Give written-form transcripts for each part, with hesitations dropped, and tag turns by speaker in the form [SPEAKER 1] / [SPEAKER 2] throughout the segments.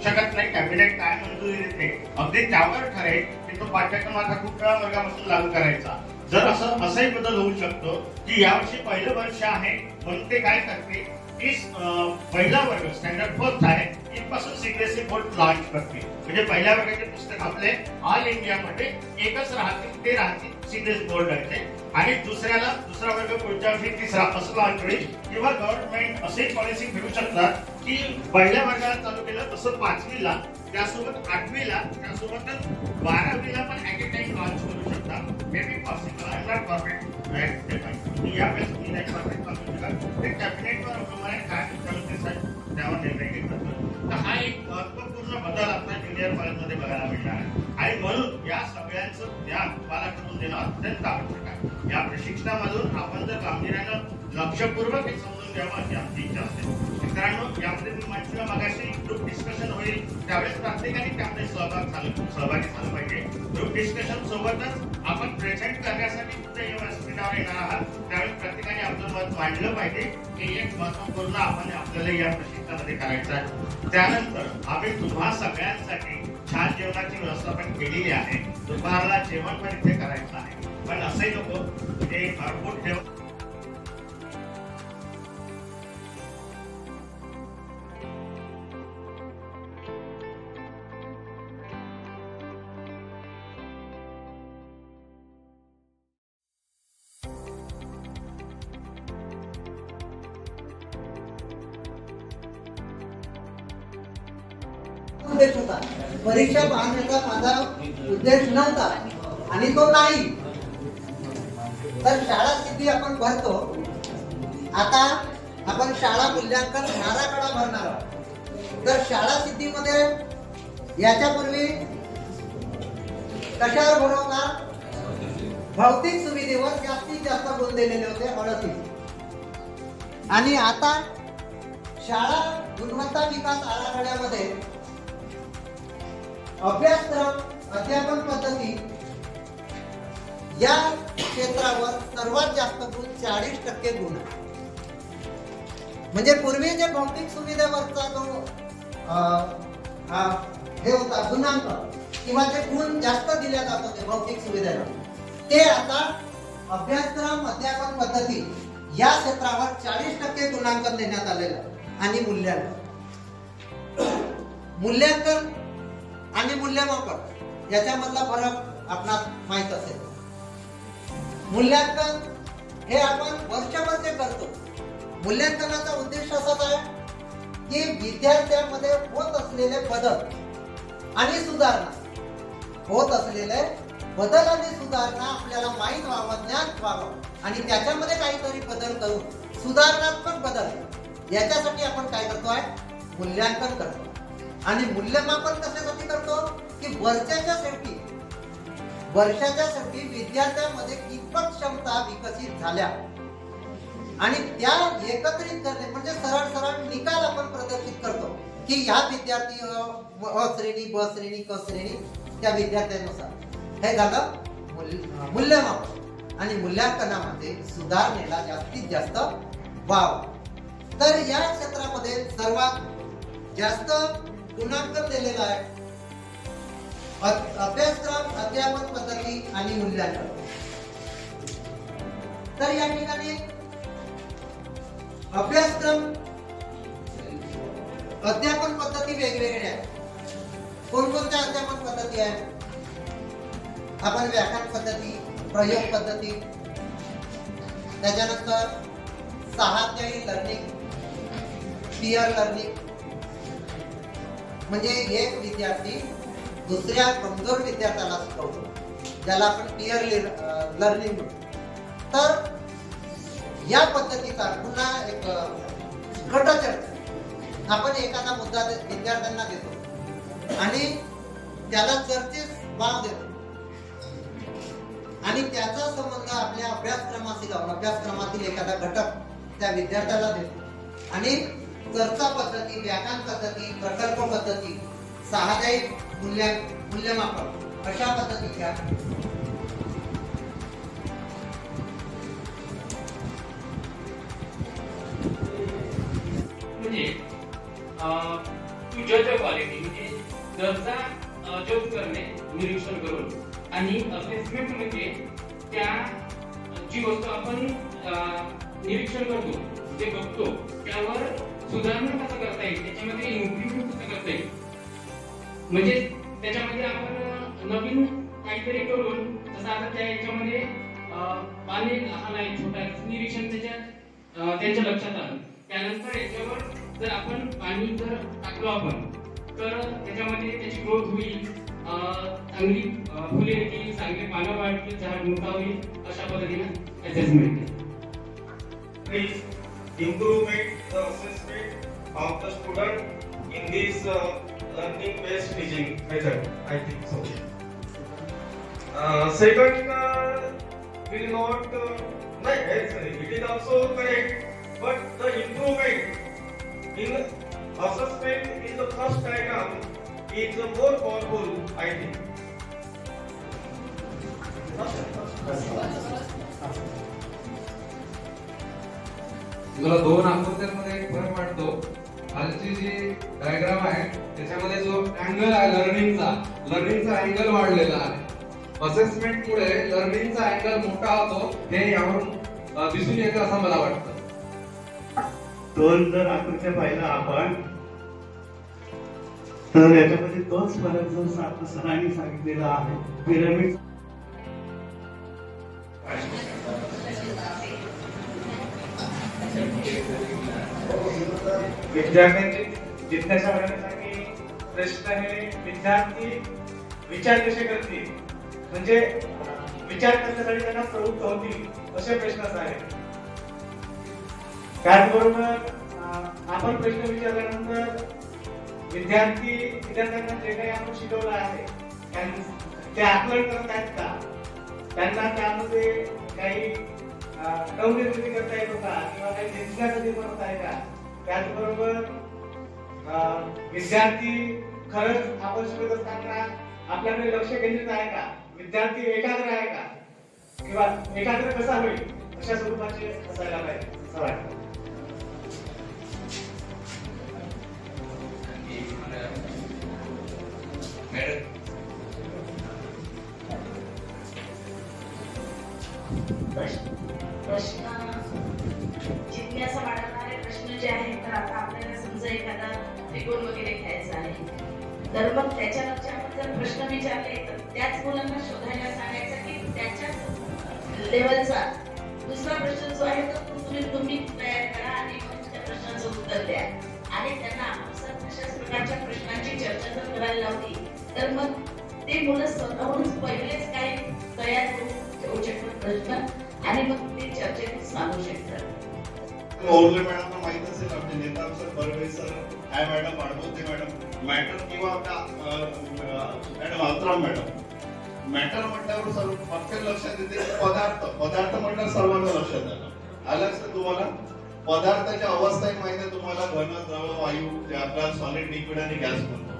[SPEAKER 1] शकत नाही, कॅबिनेट काय मंजुरी देते अगदी त्यावर ठरेल की तो पाठ्यक्रम आता कुठल्या वर्गापासून लागू करायचा. जर असाही बदल होऊ शकतो की यावर्षी पहिलं वर्ष आहे म्हणून ते काय करते की पहिला वर्ग स्टँडर्ड फोर्थ आहे इथपासून सीबीएसई बोर्ड लॉन्च करते. म्हणजे पहिल्या वर्गाचे पुस्तक आपले ऑल इंडियामध्ये एकच राहतील, ते राहतील सीबीएसई बोर्ड आहे. आणि दुसरा वर्ग पुढच्या वर्षी तिसरा असं लॉन्च होईल. किंवा गव्हर्नमेंट असे पॉलिसी घेऊ शकतात की पहिल्या वर्गाला चालू केलं तसं 5वीला, त्यासोबत 8वीला, त्यासोबतच 12वीला पण ऍट ए टाइम लॉन्च करू शकतात. May be possible, I am not perfect यावेळेस मी नाही परफेक्ट सांगू शकत. ते कॅबिनेटवर प्रमाणे काय त्यावर निर्णय घेतात. तर हा एक महत्वपूर्ण बदल आपल्या ज्युनियर कॉलेजमध्ये बघायला मिळणार आहे. आणि म्हणून या सगळ्यांचं ज्ञान तुम्हाला करून देणं अत्यंत आवश्यक आहे. या प्रशिक्षणामधून आपण जर गांभीर्यानं लक्षपूर्वक हे समजून घ्यावं अशी आमची इच्छा असते. मित्रांनो, यामध्ये मी म्हटलं मगाशी ग्रुप डिस्कशन होईल, त्यावेळेस प्रत्येकाने त्यामध्ये सहभागी झालं पाहिजे. ग्रुप डिस्कशन सोबतच आपण प्रेझेंट करण्यासाठी कुठे व्यासपीठावर येणार आहात त्यावेळेस प्रत्येकाने आपलं मत मांडलं पाहिजे. हे एक महत्वपूर्ण आपण आपल्याला या प्रशिक्षणामध्ये करायचं आहे. त्यानंतर आम्ही तुम्हा सगळ्यांसाठी छान जेवणाची व्यवस्था पण केलेली आहे. दुपारला जेवण पण इथे करायचं आहे. पण असंही नको ते भरपूर ठेव.
[SPEAKER 2] उद्देश होता, परीक्षा पाहण्याचा माझा उद्देश नव्हता आणि तो नाही. तर शाळा सिद्धी आपण भरतो. आता आपण शाळा मूल्यांकन आराखडा भरणार आहोत. तर शाळा सिद्धीमध्ये याच्यापूर्वी कशावर भरवणार? भौतिक सुविधेवर जास्तीत जास्त गुण दिलेले होते 38. आणि आता शाळा गुणवत्ता विकास आराखड्यामध्ये अभ्यासक्रम अध्यापन पद्धती या क्षेत्रावर सर्वात जास्त गुण 40% गुण आहे. म्हणजे पूर्वी जे भौतिक सुविधेवरचा जो हे होता गुणांक किंवा जे गुण जास्त दिले जात होते भौतिक सुविधेला, ते आता अभ्यासक्रम अध्यापन पद्धती या क्षेत्रावर 40% गुणांकन देण्यात आलेलं आहे. आणि मूल्यांकन आणि मूल्यमापन याच्यामधला फरक आपणास माहित असेल. मूल्यांकन हे आपण वर्षभर जे करतो. मूल्यांकनाचा उद्देश असाच आहे की विद्यार्थ्यांमध्ये होत असलेले बदल आणि सुधारणा आपल्याला माहीत व्हावं, ज्ञात व्हावं आणि त्याच्यामध्ये काहीतरी बदल करून सुधारणात्मक बदल याच्यासाठी आपण काय करतोय? मूल्यांकन करतो. आणि मूल्यमापन कशासाठी करतो? की वर्षाच्या शेवटी विद्यार्थ्यांमध्ये कितपत क्षमता विकसित झाल्या आणि त्या एकत्रित करणे म्हणजे सरळ निकाल आपण प्रदर्शित करतो की ह्या विद्यार्थी अ श्रेणी, ब श्रेणी, क श्रेणी त्या विद्यार्थ्यांनुसार. हे झालं मूल्यमापन. आणि मूल्यांकनामध्ये सुधारणेला जास्तीत जास्त वाव. तर या क्षेत्रामध्ये सर्वात जास्त गुणांकन दिलेला आहे अभ्यासक्रम अध्यापन पद्धती आणि मूल्यांकन. तर या ठिकाणी अभ्यासक्रम अध्यापन पद्धती वेगवेगळ्या आहेत. कोणकोणत्या अध्यापन पद्धती आहेत? आपण व्याख्यान पद्धती, प्रयोग पद्धती, त्याच्यानंतर सहाध्यायी लर्निंग, पीअर लर्निंग म्हणजे एक विद्यार्थी दुसऱ्या कमजोर विद्यार्थ्याला शिकवतो, ज्याला आपण पीअर लर्निंग म्हणतो. तर या पद्धतीचा पुन्हा एक गटचर्चा आपण एखादा मुद्दा विद्यार्थ्यांना देतो आणि त्याला चर्चेस वाव देतो आणि त्याचा संबंध आपल्या अभ्यासक्रमाशी लावून अभ्यासक्रमातील एखादा घटक त्या विद्यार्थ्याला देतो आणि चर्चा पद्धती, व्याख्यान पद्धती, प्रकल्प पद्धती, सहाध्यायी मूल्यमापन अशा पद्धतीच्या
[SPEAKER 3] म्हणजे to judge a quality दर्जा जज करणे निरीक्षण करून, आणि असेसमेंट म्हणजे त्या जी वस्तू आपण निरीक्षण करतो, जे बघतो त्यावर सुधारणा कसं करता येईल, त्याच्यामध्ये इम्प्लिमेंट कसं करता येईल, म्हणजे त्याच्यामध्ये आपण नवीन काहीतरी करून, जसं आता त्या याच्यामध्ये पाणी लहान आहे, छोटा आहे, निरीक्षण त्यांच्या लक्षात आलं. त्यानंतर याच्यावर जर आपण पाणी जर टाकलो आपण, तर त्याच्यामध्ये त्याची ग्रोथ होईल, चांगली फुले येतील, चांगले पानं वाढतील, झाड मोठा होईल, अशा पद्धतीने assessment.
[SPEAKER 4] Please improvement the assessment of the student in this learning based teaching method. I think so. Second, will not it is also correct, but the improvement in assessment in the first item is more powerful, I think.
[SPEAKER 5] मला दोन आकृत्यांमध्ये एक फरक वाटतो. खालची जी diagram आहे त्याच्यामध्ये जो angle आहे लर्निंगचा अँगल वाढलेला आहे. असेसमेंट मुळे लर्निंगचा अँगल मोठा होतो, हे यावरून दिसून येतं असं मला वाटतं.
[SPEAKER 1] दोन जर आकृत्या पाहिला आपण, तर याच्यामध्ये तोच फरक जो सरांनी सांगितलेला आहे. पिरामिड
[SPEAKER 4] विद्यार्थ्यांची जिज्ञासा वाढवण्यासाठी प्रश्न हे विद्यार्थी विचार कसे करतील, म्हणजे विचार करण्यासाठी त्यांना प्रवृत्त होतील असे प्रश्न आहेत. त्याचबरोबर आपण प्रश्न विचारल्यानंतर विद्यार्थ्यांना जे काही आपण शिकवलं आहे ते आकलन करत आहेत का, त्यांना त्यामध्ये काही नवनिर्मिती करता येतो का, किंवा काही जिज्ञासा निर्माण आहे का. त्याचबरोबर विद्यार्थी खरंच आपण शिकत असताना आपल्याकडे लक्ष केंद्रित आहे का, विद्यार्थी एकाग्र आहे का, किंवा एकाग्र कसा होईल अशा स्वरूपाचे असायला पाहिजे असं वाटतं.
[SPEAKER 6] प्रश्न जिज्ञासा वाढवणारे प्रश्न जे आहेत, तर आता आपल्याला समजा एखादा त्रिकोण वगैरे घ्यायचा आहे, तर मग त्याच्यावरचे आपण जर प्रश्न विचारले तर त्याच मुलांना शोधायला सांगायचा की त्याच्याच लेवलचा दुसरा प्रश्न जो आहे तो तुम्ही तयार करा आणि मग त्या प्रश्नाचं उत्तर द्या, आणि त्यांना आपण अशाच प्रकारच्या प्रश्नांची चर्चा जर करायला लावली तर मग ते मुलं स्वतःहून पहिलेच काही तयार करून ठेवू शकतात प्रश्न, आणि मग ते चर्चेत सांगू शकतात.
[SPEAKER 1] ओरले मॅडमला माहित असेल, आपले नेता सर बर्वे सर, आय मॅडम, आडबोते मॅडम, मॅटर किंवा मॅडम अवतराव मॅडम. मॅटर म्हटल्यावर सर्व फक्त लक्षात येते पदार्थ म्हटल्यावर सर्वांना लक्षात आलं असतं. तुम्हाला पदार्थाची अवस्था माहिती आहे तुम्हाला, घन, द्रव, वायू, जे आपला सॉलिड, लिक्विड आणि गॅस म्हणतो.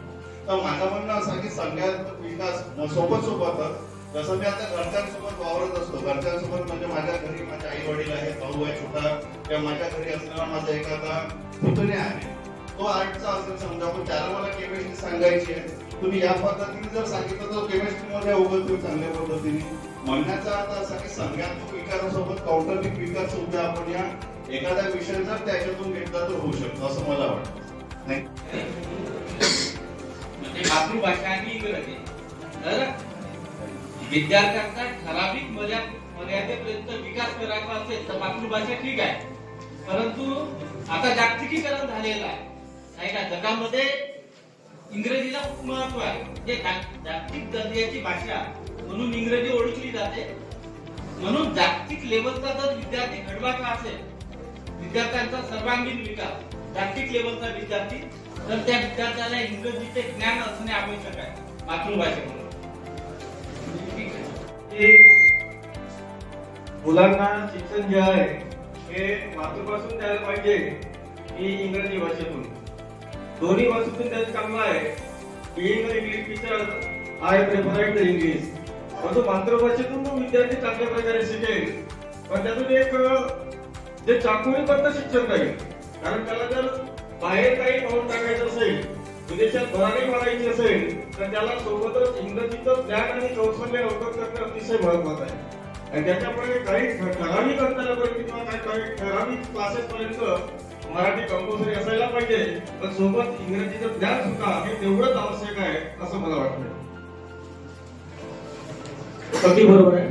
[SPEAKER 1] तर माझं म्हणणं असं की सगळ्यात विकास सोबतच, जसं मी आता घरच्यांसोबत वावरत असतो, घरच्यांसोबत म्हणजे माझ्या घरी माझे आई वडील आहेत, भाऊ आहे छोटा, किंवा माझ्या घरी असणारा माझा एखादा पुतण्या आहे, तो आर्टचा असेल समजा, पण त्याला मला केमिस्ट्री सांगायची आहे. तुम्ही या पद्धतीने जर सांगितलं तर केमिस्ट्री मध्ये अवगत होईल चांगल्या पद्धतीने. म्हणण्याचा अर्थ असा की संज्ञात्मक विकारासोबत कौटुंबिक विकास सुद्धा आपण या एखादा विषय जर त्याच्यातून घेतला तर होऊ शकतो असं मला वाटतं.
[SPEAKER 3] म्हणजे मातृभाषा आणि इंग्रजी, तर विद्यार्थ्यांचा ठराविक मर्यादेपर्यंत विकास करायचा असेल तर मातृभाषा ठीक आहे, परंतु आता जागतिकीकरण झालेलं आहे नाही का, जगामध्ये इंग्रजीला खूप महत्व आहे. म्हणजे जागतिक दर्जाची भाषा म्हणून इंग्रजी ओळखली जाते. म्हणून जागतिक लेवलचा जर विद्यार्थी घडवायचा असेल, विद्यार्थ्यांचा सर्वांगीण विकास, जागतिक लेवलचा विद्यार्थी, तर त्या विद्यार्थ्याला इंग्रजीचे ज्ञान असणे आवश्यक आहे मातृभाषेमध्ये.
[SPEAKER 4] मुलांना शिक्षण जे आहे हे मातृभाषेतून द्यायला पाहिजे की इंग्रजी भाषेतून, दोन्ही भाषेतून त्याचं चांगलं आहे. Being English teacher I prefer the English, परंतु मातृभाषेतून तो विद्यार्थी चांगल्या प्रकारे शिकेल, पण त्यातून एक जे चाकूहीपर्यंत शिक्षण राहील. कारण त्याला जर बाहेर काही पाऊल टाकायचं असेल, विदेशात भरारी मारायची असेल तर त्याला सोबतच इंग्रजीचं ज्ञान आणि कौशल्य अवगत करणं अतिशय महत्वाचं आहे. आणि त्याच्यामुळे काही ठराविक अंतरापर्यंत किंवा काही ठराविक क्लासेस पर्यंत मराठी कंपल्सरी असायला पाहिजे, पण सोबत इंग्रजीचं ज्ञान सुद्धा हे तेवढंच आवश्यक आहे असं मला वाटतं.
[SPEAKER 7] अगदी बरोबर आहे.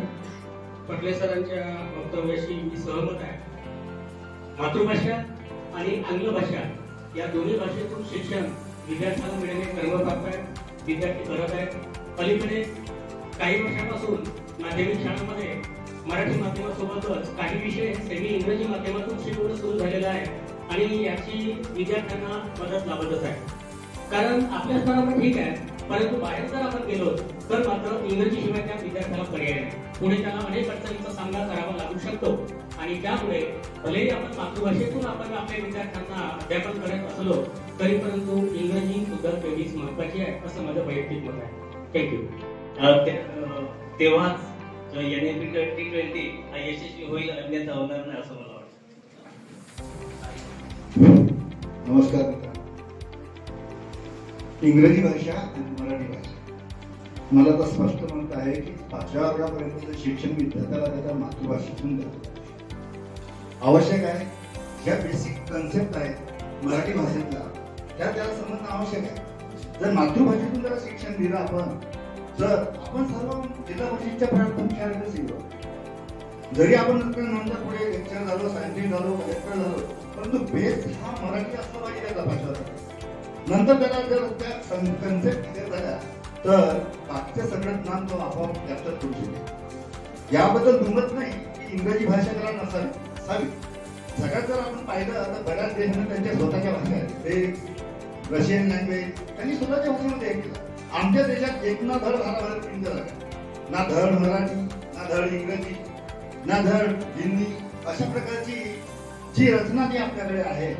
[SPEAKER 7] पटले सरांच्या वक्तव्याशी मी सहमत आहे. मातृभाषा आणि आंग्ल भाषा या दोन्ही भाषेतून शिक्षण विद्यार्थ्यांना मिळणे कर्मप्राप्त आहे, विद्यार्थी करत आहेत. अलीकडे काही वर्षांपासून माध्यमिक शाळांमध्ये मराठी माध्यमासोबतच काही विषय सेमी इंग्रजी माध्यमातून शिकवणं सुरू झालेलं आहे आणि याची विद्यार्थ्यांना मदत लाभतच आहे. कारण आपल्या स्तरावर ठीक आहे, परंतु बाहेर जर आपण गेलो तर मात्र इंग्रजी शिवाय त्या विद्यार्थ्याला पर्याय नाही. पुढे त्याला अनेक अडचणींचा सामना करावा लागू शकतो आणि त्यामुळे भलेही आपण मातृभाषेतून आपण आपल्या विद्यार्थ्यांना अध्यापन करत असलो तरी परंतु इंग्रजी सुद्धा तेवढीच महत्वाची आहे असं माझं वैयक्तिक मत आहे. थँक्यू.
[SPEAKER 8] तेव्हाच NAP 2020 हा यशस्वी होईल, अन्यथा होणार नाही असं मला वाटतं.
[SPEAKER 9] नमस्कार मित्रांनो. इंग्रजी भाषा आणि मराठी भाषा मला तर स्पष्ट म्हणत आहे की 5व्या वर्गापर्यंत शिक्षण विद्यार्थ्याला त्याच्या मातृभाषेतून द्यावं आवश्यक आहे. ज्या बेसिक कन्सेप्ट आहेत मराठी भाषेतला त्याला समजणं आवश्यक आहे. जर मातृभाषेतून जर शिक्षण दिलं तर आपण सर्व जिल्हा परिषदच्या प्राथमिक शाळेतच येऊ. जरी आपण नंतर पुढे लेक्चर झालो, सायंटिस्ट झालो, कलेक्टर झालो, परंतु बेस हा मराठी असला पाहिजे त्याचा भाषा. नंतर त्याला जर त्या कन्सेप्ट क्लिअर झाल्या तर बाकीचं सगळं ज्ञान तो आपोआप लक्षात करू शकेल. याबद्दल दुमत नाही की इंग्रजी भाषा त्याला नसावी. सगळ्यात जर आपण पाहिलं तर बऱ्याच देशांना त्यांच्या स्वतःच्या भाषा आहेत. ते रशियन लँग्वेज त्यांनी स्वतःच्या भाषेमध्ये एक केलं. आमच्या देशात एक ना धड भाराभर हिंदी झाला, ना धड मराठी, ना धड इंग्रजी, ना धड हिंदी. अशा प्रकारची जी रचना जी आपल्याकडे आहे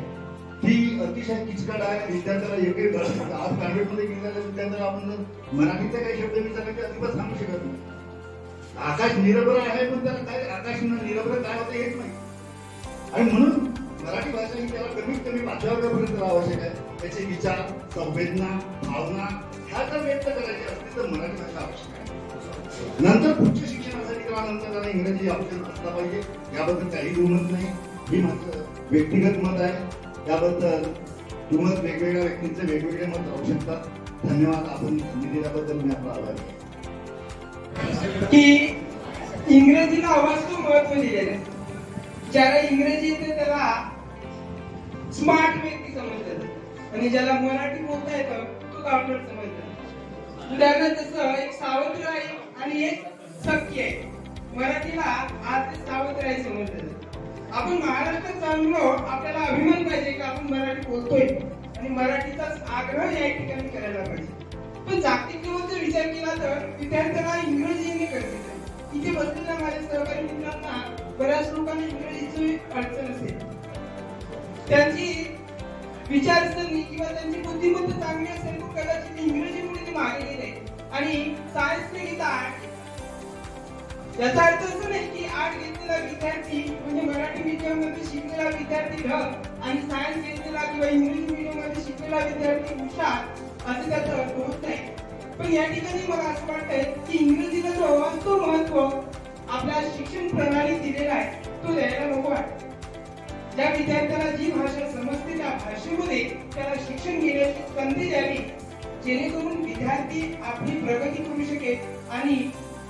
[SPEAKER 9] ती अतिशय किचकट आहे. विद्यार्थ्याला एक एक धड आज प्रायव्हेटमध्ये गेलेल्या विद्यार्थ्याला आपण मराठीचे काही शब्द विचारले अजिबात सांगू शकत नाही. आकाश निरभ्र आहे पण त्याला काय आकाश निरभ्र काय होतं हेच नाही. आणि म्हणून मराठी भाषा ही त्याला कमीत कमी 5व्या वर्गापर्यंत आवश्यक आहे. त्याचे विचार, संवेदना, भावना ह्या जर व्यक्त करायचे असतील तर मराठी भाषा आवश्यक आहे. नंतर पुढच्या शिक्षणासाठी नंतर त्याला इंग्रजी ऑप्शन असला पाहिजे, याबद्दल काही दुमत नाही. ही माझं व्यक्तिगत मत आहे. त्याबद्दल तुम्हाला वेगवेगळ्या व्यक्तींचे वेगवेगळे मत राहू शकतात. धन्यवाद. आपण संधी दिल्याबद्दल मी आपला आभारी आहे.
[SPEAKER 10] की इंग्रजीला अवास्तव महत्व दिलेलं आहे. ज्याला इंग्रजी येते त्याला स्मार्ट व्यक्ती समजतात आणि ज्याला मराठी बोलता येतं तो गावठळ समजतात. उदाहरणार्थ जसं एक सावत्र आहे आणि एक सख्य आहे. मराठीला आज ते सावत्र आहे समजतात. आपण महाराष्ट्रात चाललो, आपल्याला अभिमान पाहिजे की आपण मराठी बोलतोय आणि मराठीचाच आग्रह या ठिकाणी करायला पाहिजे. पण जागतिक लेवलचा विचार केला तर विद्यार्थ्यांना इंग्रजी येणे गरजेचं आहे. इथे बसलेल्या माझ्या सहकारी मित्रांना बऱ्याच लोकांना इंग्रजीची अडचण असेल. त्यांची विचारसरणी किंवा त्यांची बुद्धिमत्ता चांगली असेल तर कदाचित इंग्रजीमुळे ते मागे गेले आणि सायन्सने घेता आर्ट. याचा अर्थ असं नाही की आर्ट घेतलेला विद्यार्थी म्हणजे मराठी मीडियम मध्ये शिकलेला विद्यार्थी ढ आणि सायन्स घेतलेला किंवा इंग्लिश मीडियम मध्ये शिकलेला विद्यार्थी हुशार असं त्याचा अर्थ होत नाही. पण या ठिकाणी मला असं वाटतंय की इंग्रजीला जो अवास्तव महत्व आपल्या शिक्षण प्रणालीत दिलेला आहे तो द्यायला नको वाटतं. ज्या विद्यार्थ्याला जी भाषा समजते त्या भाषेमध्ये त्याला शिक्षण घेण्याची संधी द्यावी, जेणेकरून विद्यार्थी आपली प्रगती करू शकेल आणि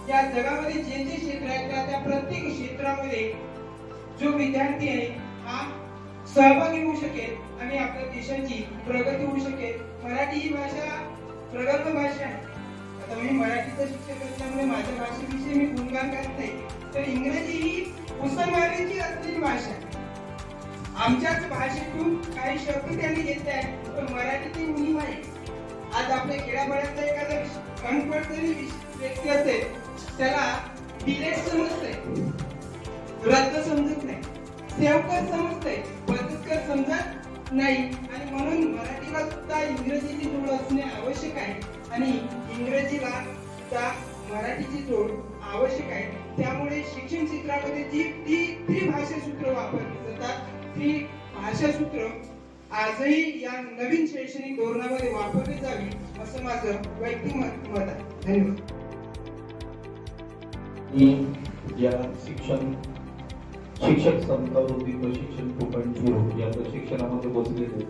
[SPEAKER 10] या जगामध्ये जे जे क्षेत्र आहेत त्या प्रत्येक क्षेत्रामध्ये जो विद्यार्थी आहे हा सहभागी होऊ शकेल आणि आपल्या देशाची प्रगती होऊ शकेल. मराठी ही भाषा प्रगल्भ भाषा आहे. आता मी मराठीचं शिक्षक असल्यामुळे माझ्या भाषेविषयी मी गुणगान करत नाही, तर इंग्रजी ही मुसलमानांची असलेली भाषा आहे. आमच्याच भाषेतून काही शब्द त्यांनी घेतले आहेत, पण मराठीची उणीव आहे. आज आपल्या खेड्यापाड्यातला एखादा अनपढ जरी व्यक्ती असेल त्याला डिलेट समजतंय, रद्द समजत नाही, सेवकर समजतंय, बदलकर समजत नाही. आणि म्हणून मराठीला सुद्धा इंग्रजीची जोड असणे आवश्यक आहे आणि इंग्रजीला सुद्धा मराठीची जोड आवश्यक आहे. त्यामुळे शिक्षण क्षेत्रामध्ये जी ती भाषासूत्र वापरली जातात ती भाषासूत्र आजही या नवीन शैक्षणिक धोरणामध्ये वापरली जावी असं माझं वैयक्तिक मत आहे. धन्यवाद.
[SPEAKER 11] मी या शिक्षक समतावृत्ती प्रशिक्षण 2.0 या प्रशिक्षणामध्ये बसलेले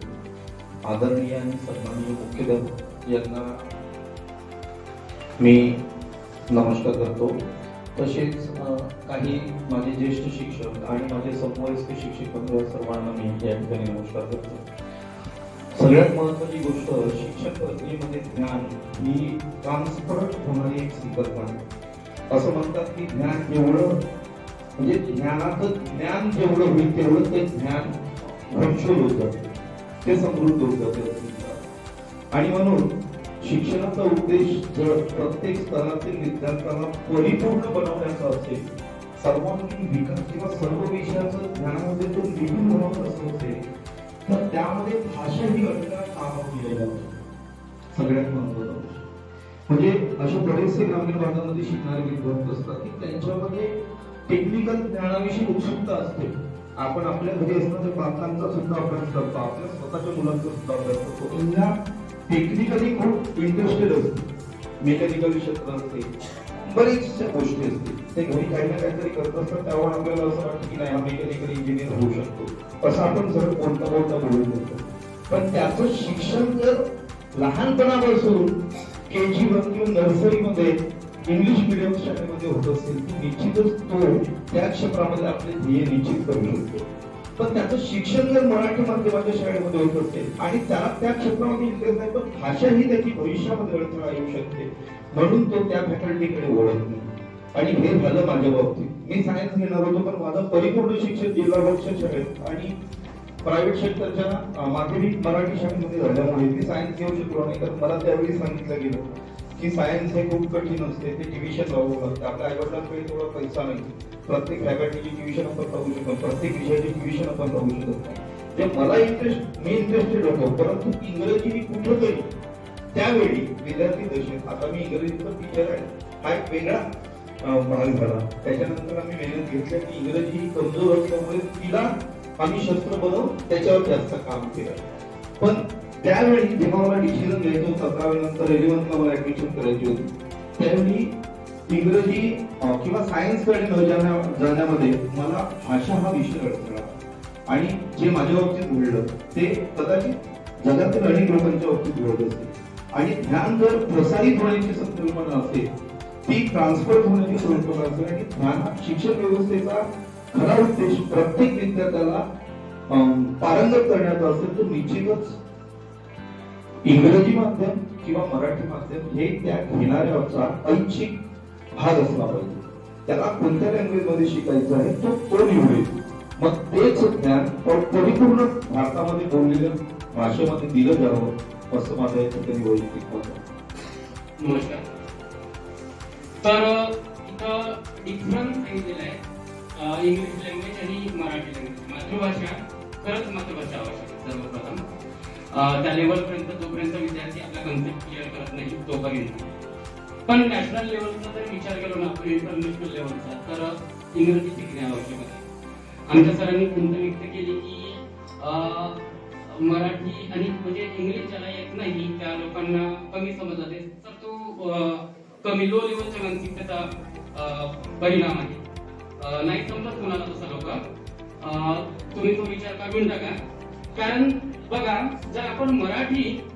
[SPEAKER 11] आदरणीय आणि सन्माननीय मुख्याध्यापक यांना मी नमस्कार करतो. तसेच काही माझे ज्येष्ठ शिक्षक आणि माझे समवयस्क शिक्षक बंधू सर्वांना मी या ठिकाणी नमस्कार करतो. सगळ्यात महत्त्वाची गोष्ट, शिक्षण प्रक्रियेमध्ये ज्ञान ही ट्रान्सफर होणारी एक संकल्पना आहे. असं म्हणतात की ज्ञान जेवढं म्हणजे ज्ञानाचं ज्ञान जेवढं होईल तेवढं ते ज्ञान घनशोध होत जातं, ते समृद्ध होत जाते. आणि म्हणून शिक्षणाचा उद्देश जर प्रत्येक स्तरातील विद्यार्थ्यांना परिपूर्ण बनवण्याचा असेल, सर्वांगीण विकास किंवा सर्व विषयाचं ज्ञानामध्ये तो निपुण बनवत असेल, तर त्यामध्ये भाषा ही घटना कामावर केली जाते. सगळ्यात महत्त्वाचं म्हणजे अशा बरेचसे ग्रामीण भागामध्ये शिकणारे विद्यार्थी असतात की त्यांच्यामध्ये टेक्निकल ज्ञानाविषयी उत्सुकता असते. आपण आपल्या घरी असणाऱ्या पालकांचा सुद्धा अभ्यास करतो, आपल्या स्वतःच्या मुलांचा सुद्धा अभ्यास करतो. त्यांना टेक्निकली खूप इंटरेस्टेड असते, मेकॅनिकल क्षेत्र असते, बरेचशा गोष्टी असते. ते घरी काही ना काहीतरी करत असतात, त्यावर आपल्याला असं वाटतं की नाही हा मेकॅनिकल इंजिनियर होऊ शकतो, असं आपण जर बोलता बोलून देतो. पण त्याचं शिक्षण जर लहानपणापासून KG1 किंवा नर्सरीमध्ये इंग्लिश मिडियम शाळेमध्ये होत असेल तर निश्चितच तो त्या क्षेत्रामध्ये आपले ध्येय निश्चित करू शकतो. पण त्याचं शिक्षण जर मराठी माध्यमाच्या शाळेमध्ये होत असेल आणि त्याला त्या क्षेत्रामध्ये इंटरेस्ट आहे, पण भाषा ही त्याची भविष्यामध्ये अडथळा येऊ शकते, म्हणून तो त्या फॅकल्टीकडे वळत नाही. आणि हे झालं माझ्या बाबतीत. मी सायन्स घेणार होतो, पण माझं परिपूर्ण शिक्षण जिल्हा परिषद शाळेत आणि प्रायव्हेट सेक्टरच्या माध्यमिक मराठी शाळेमध्ये झाल्यामुळे मी सायन्स घेऊ शकलो नाही. कारण मला त्यावेळी सांगितलं गेलं की सायन्स हे खूप कठीण असते, ते ट्युशन लावू लागतं, आपल्या आईवडिलांकडे तेवढा पैसा नाही, प्रत्येक फॅकल्टीची ट्युशन आपण लावू शकतो, प्रत्येक विषयाची ट्युशन आपण लावू शकत नाही. ते मला मी इंटरेस्टेड होतो, परंतु इंग्रजी मी कुठंतरी त्यावेळी विद्यार्थी दशेत, आता मी इंग्रजीचा टीचर आहे, हा एक वेगळा भाग झाला. त्याच्यानंतर आम्ही मेहनत घेतली की इंग्रजी कमजोर असल्यामुळे तिला आम्ही शस्त्र बनवून त्याच्यावर जास्त काम केलं. पण त्यावेळी जेव्हा मला डिसिजन घ्यायचं होतं 11वी नंतर 11th मला ऍडमिशन करायची होती, त्यावेळी इंग्रजी किंवा सायन्स कडे न जाण्यामध्ये मला भाषा हा विषय अडथळा. आणि जे माझ्या बाबतीत घडलं ते कदाचित जगातील अनेक लोकांच्या बाबतीत घडत असेल. आणि ज्ञान जर प्रसारित होण्याची संकल्पना असेल, ती ट्रान्सफर होण्याची संकल्पना असेल, आणि ज्ञान शिक्षण व्यवस्थेचा खरा उद्देश प्रत्येक विद्यार्थ्याला पारंगत करण्याचा असेल, तर निश्चितच इंग्रजी माध्यम किंवा मराठी माध्यम हे त्या घेणाऱ्याचा ऐच्छिक भाग असला पाहिजे. त्याला कोणत्या लँग्वेज मध्ये शिकायचं आहे तो निवडेल. मग तेच ज्ञान परिपूर्ण भारतामध्ये बोललेल्या भाषेमध्ये दिलं जावं असं माझं या ठिकाणी वैयक्तिक मत आहे.
[SPEAKER 3] नमस्कार. तर इथं डिफरन्स सांगितलेला आहे इंग्लिश लँग्वेज आणि मराठी लँग्वेज. मातृभाषा खरंच मातृभाषा आवश्यक आहे सर्वप्रथम. त्या लेवलपर्यंत जोपर्यंत विद्यार्थी आपला कन्सेप्ट क्लिअर करत नाही तोपर्यंत. पण नॅशनल लेवलचा जर विचार केला ना आपण, इंटरनॅशनल लेवलचा, तर इंग्रजी शिकणे आवश्यक आहे. आमच्या सरांनी खंत व्यक्त केली की मराठी आणि म्हणजे इंग्लिश ज्याला येत नाही त्या लोकांना कमी समजलं जाते, तर तो कमी लो लेवलच्या मानसिकतेचा परिणाम आहे. नाही समजत कोणाला तसं लोक, तुम्ही तो विचार काढून टाका. कारण बघा, जर आपण मराठीमध्ये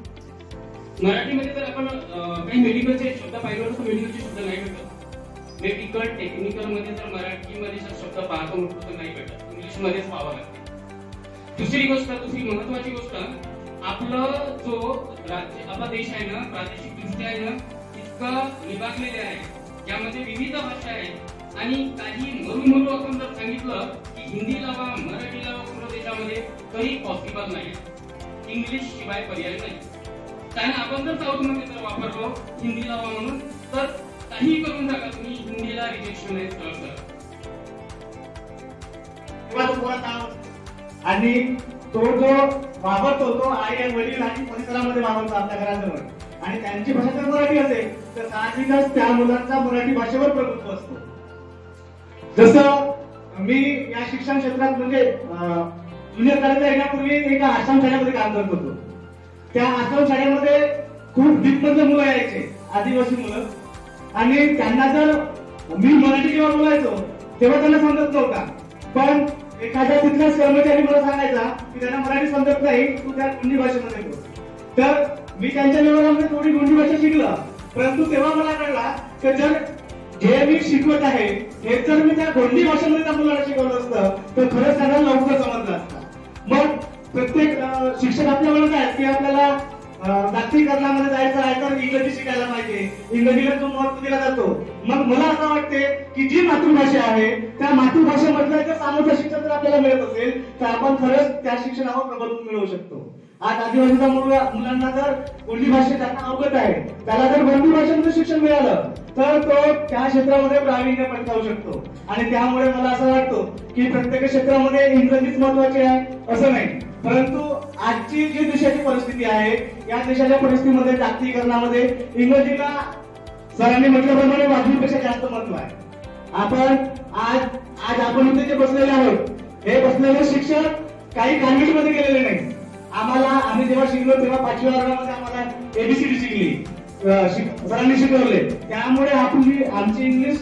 [SPEAKER 3] जर आपण काही मेडिकलचे शब्द पाहिजे तर मेडिकलचे शब्द नाही भेटत. मेडिकल टेक्निकल मध्ये जर मराठीमध्ये जर शब्द पाहतो म्हटलं तर नाही भेटत, इंग्लिश मध्येच पाहावं लागतं. दुसरी महत्वाची गोष्ट, आपलं जो राज्य आपला देश आहे ना, प्रादेशिक दृष्ट्या आहे ना, इतकं विभागलेले आहे, यामध्ये विविध भाषा आहेत. आणि काही म्हणून आपण जर सांगितलं की हिंदी लावा मराठी लावा पूर्ण देशामध्ये, तरी पॉसिबल नाही. इंग्लिश शिवाय पर्याय नाही. कारण आपण जर साऊथ मध्ये जर वापरलो हिंदी लावा म्हणून, तर काही करून टाका तुम्ही, हिंदीला रिजेक्शन आहे सरळ.
[SPEAKER 1] आणि तो जो वापरतो तो आई आणि वडील आणि परिसरामध्ये वापरतो आपल्या घराजवळ, आणि त्यांची भाषा जर मराठी असेल तर साहजिकच त्या मुलांचा मराठी भाषेवर प्रभुत्व असतो. जसं मी या शिक्षण क्षेत्रात म्हणजे
[SPEAKER 7] ज्युनियर कॉलेजला येण्यापूर्वी एका आश्रम शाळेमध्ये काम करत होतो. त्या आश्रम शाळेमध्ये खूप डीपमधले मुलं यायचे, आदिवासी मुलं, आणि त्यांना जर मी मराठी जेव्हा बोलायचो तेव्हा त्यांना समजत नव्हता. पण एखाद्या तिथलाच कर्मचारी मला सांगायचा की त्यांना मराठी समजत नाही, तू त्या गोंडी भाषेमध्ये बोल. तर मी त्यांच्या लेवलमध्ये थोडी गोंडी भाषा शिकला, परंतु तेव्हा मला कळला की जर जे मी शिकवत आहे हे जर मी त्या गोंडी भाषेमध्ये त्या मुलांना शिकवलं असतं तर खरंच त्यांना लवकर समजलं असतं. मग प्रत्येक शिक्षक आपल्या म्हणत आहेत की आपल्याला जागतिकीकरणामध्ये जायचं आहे तर इंग्रजी शिकायला पाहिजे, इंग्रजीला जो महत्व दिला जातो. मग मला असं वाटते की जी मातृभाषा आहे त्या मातृभाषेमधलं जर सामर्थ्य शिक्षण जर आपल्याला मिळत असेल तर आपण खरंच त्या शिक्षणावर प्रबंध मिळवू शकतो. आज आदिवासीच्या मुलांना जर गोंडी भाषा त्यांना अवगत आहे, त्याला जर गोंडी भाषेमध्ये शिक्षण मिळालं तर तो त्या क्षेत्रामध्ये प्रावीण्य पटकावू शकतो. आणि त्यामुळे मला असं वाटतं की प्रत्येक क्षेत्रामध्ये इंग्रजीच महत्वाची आहे असं नाही, परंतु आजची जी देशाची परिस्थिती आहे या देशाच्या परिस्थितीमध्ये जागतिकीकरणामध्ये इंग्रजीला सरांनी म्हटल्याप्रमाणे वाजवीपेक्षा जास्त महत्व आहे. आपण आज आपण इथे जे बसलेले आहोत हे बसलेले शिक्षक काही कॉन्व्हेंटमध्ये गेलेले नाही. आम्ही जेव्हा शिकलो तेव्हा 5वी वर्गामध्ये आम्हाला एबीसीडी शिकली, सरांनी शिकवले, त्यामुळे आमची इंग्लिश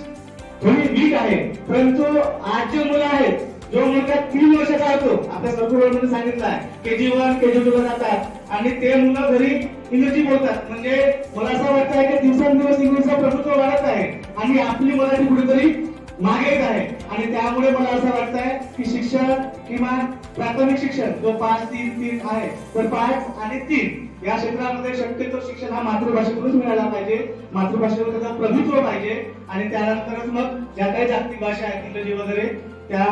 [SPEAKER 7] थोडी वीक आहे. परंतु आज जे मुलं आहेत, जो मुलगा 3 वर्षाचा होतो, आपल्या सर्क्युलरमध्ये सांगितलं आहे KG1 KG2 ला जातात आणि ते मुलं घरी इंग्रजी बोलतात. म्हणजे मला असं वाटतं की दिवसेंदिवस इंग्रजीचं प्रभुत्व वाढत आहे आणि आपली मराठी कुठेतरी मागे येत आहे. आणि त्यामुळे मला असं वाटतंय की शिक्षण किमान प्राथमिक शिक्षण जो 5-3-3 आहे तर 5 आणि 3 या क्षेत्रामध्ये शक्यतो शिक्षण हा मातृभाषेतूनच मिळाला पाहिजे, मातृभाषेवर त्याचं प्रभुत्व पाहिजे आणि त्यानंतरच मग ज्या काही जागतिक भाषा आहेत इंग्रजी वगैरे त्या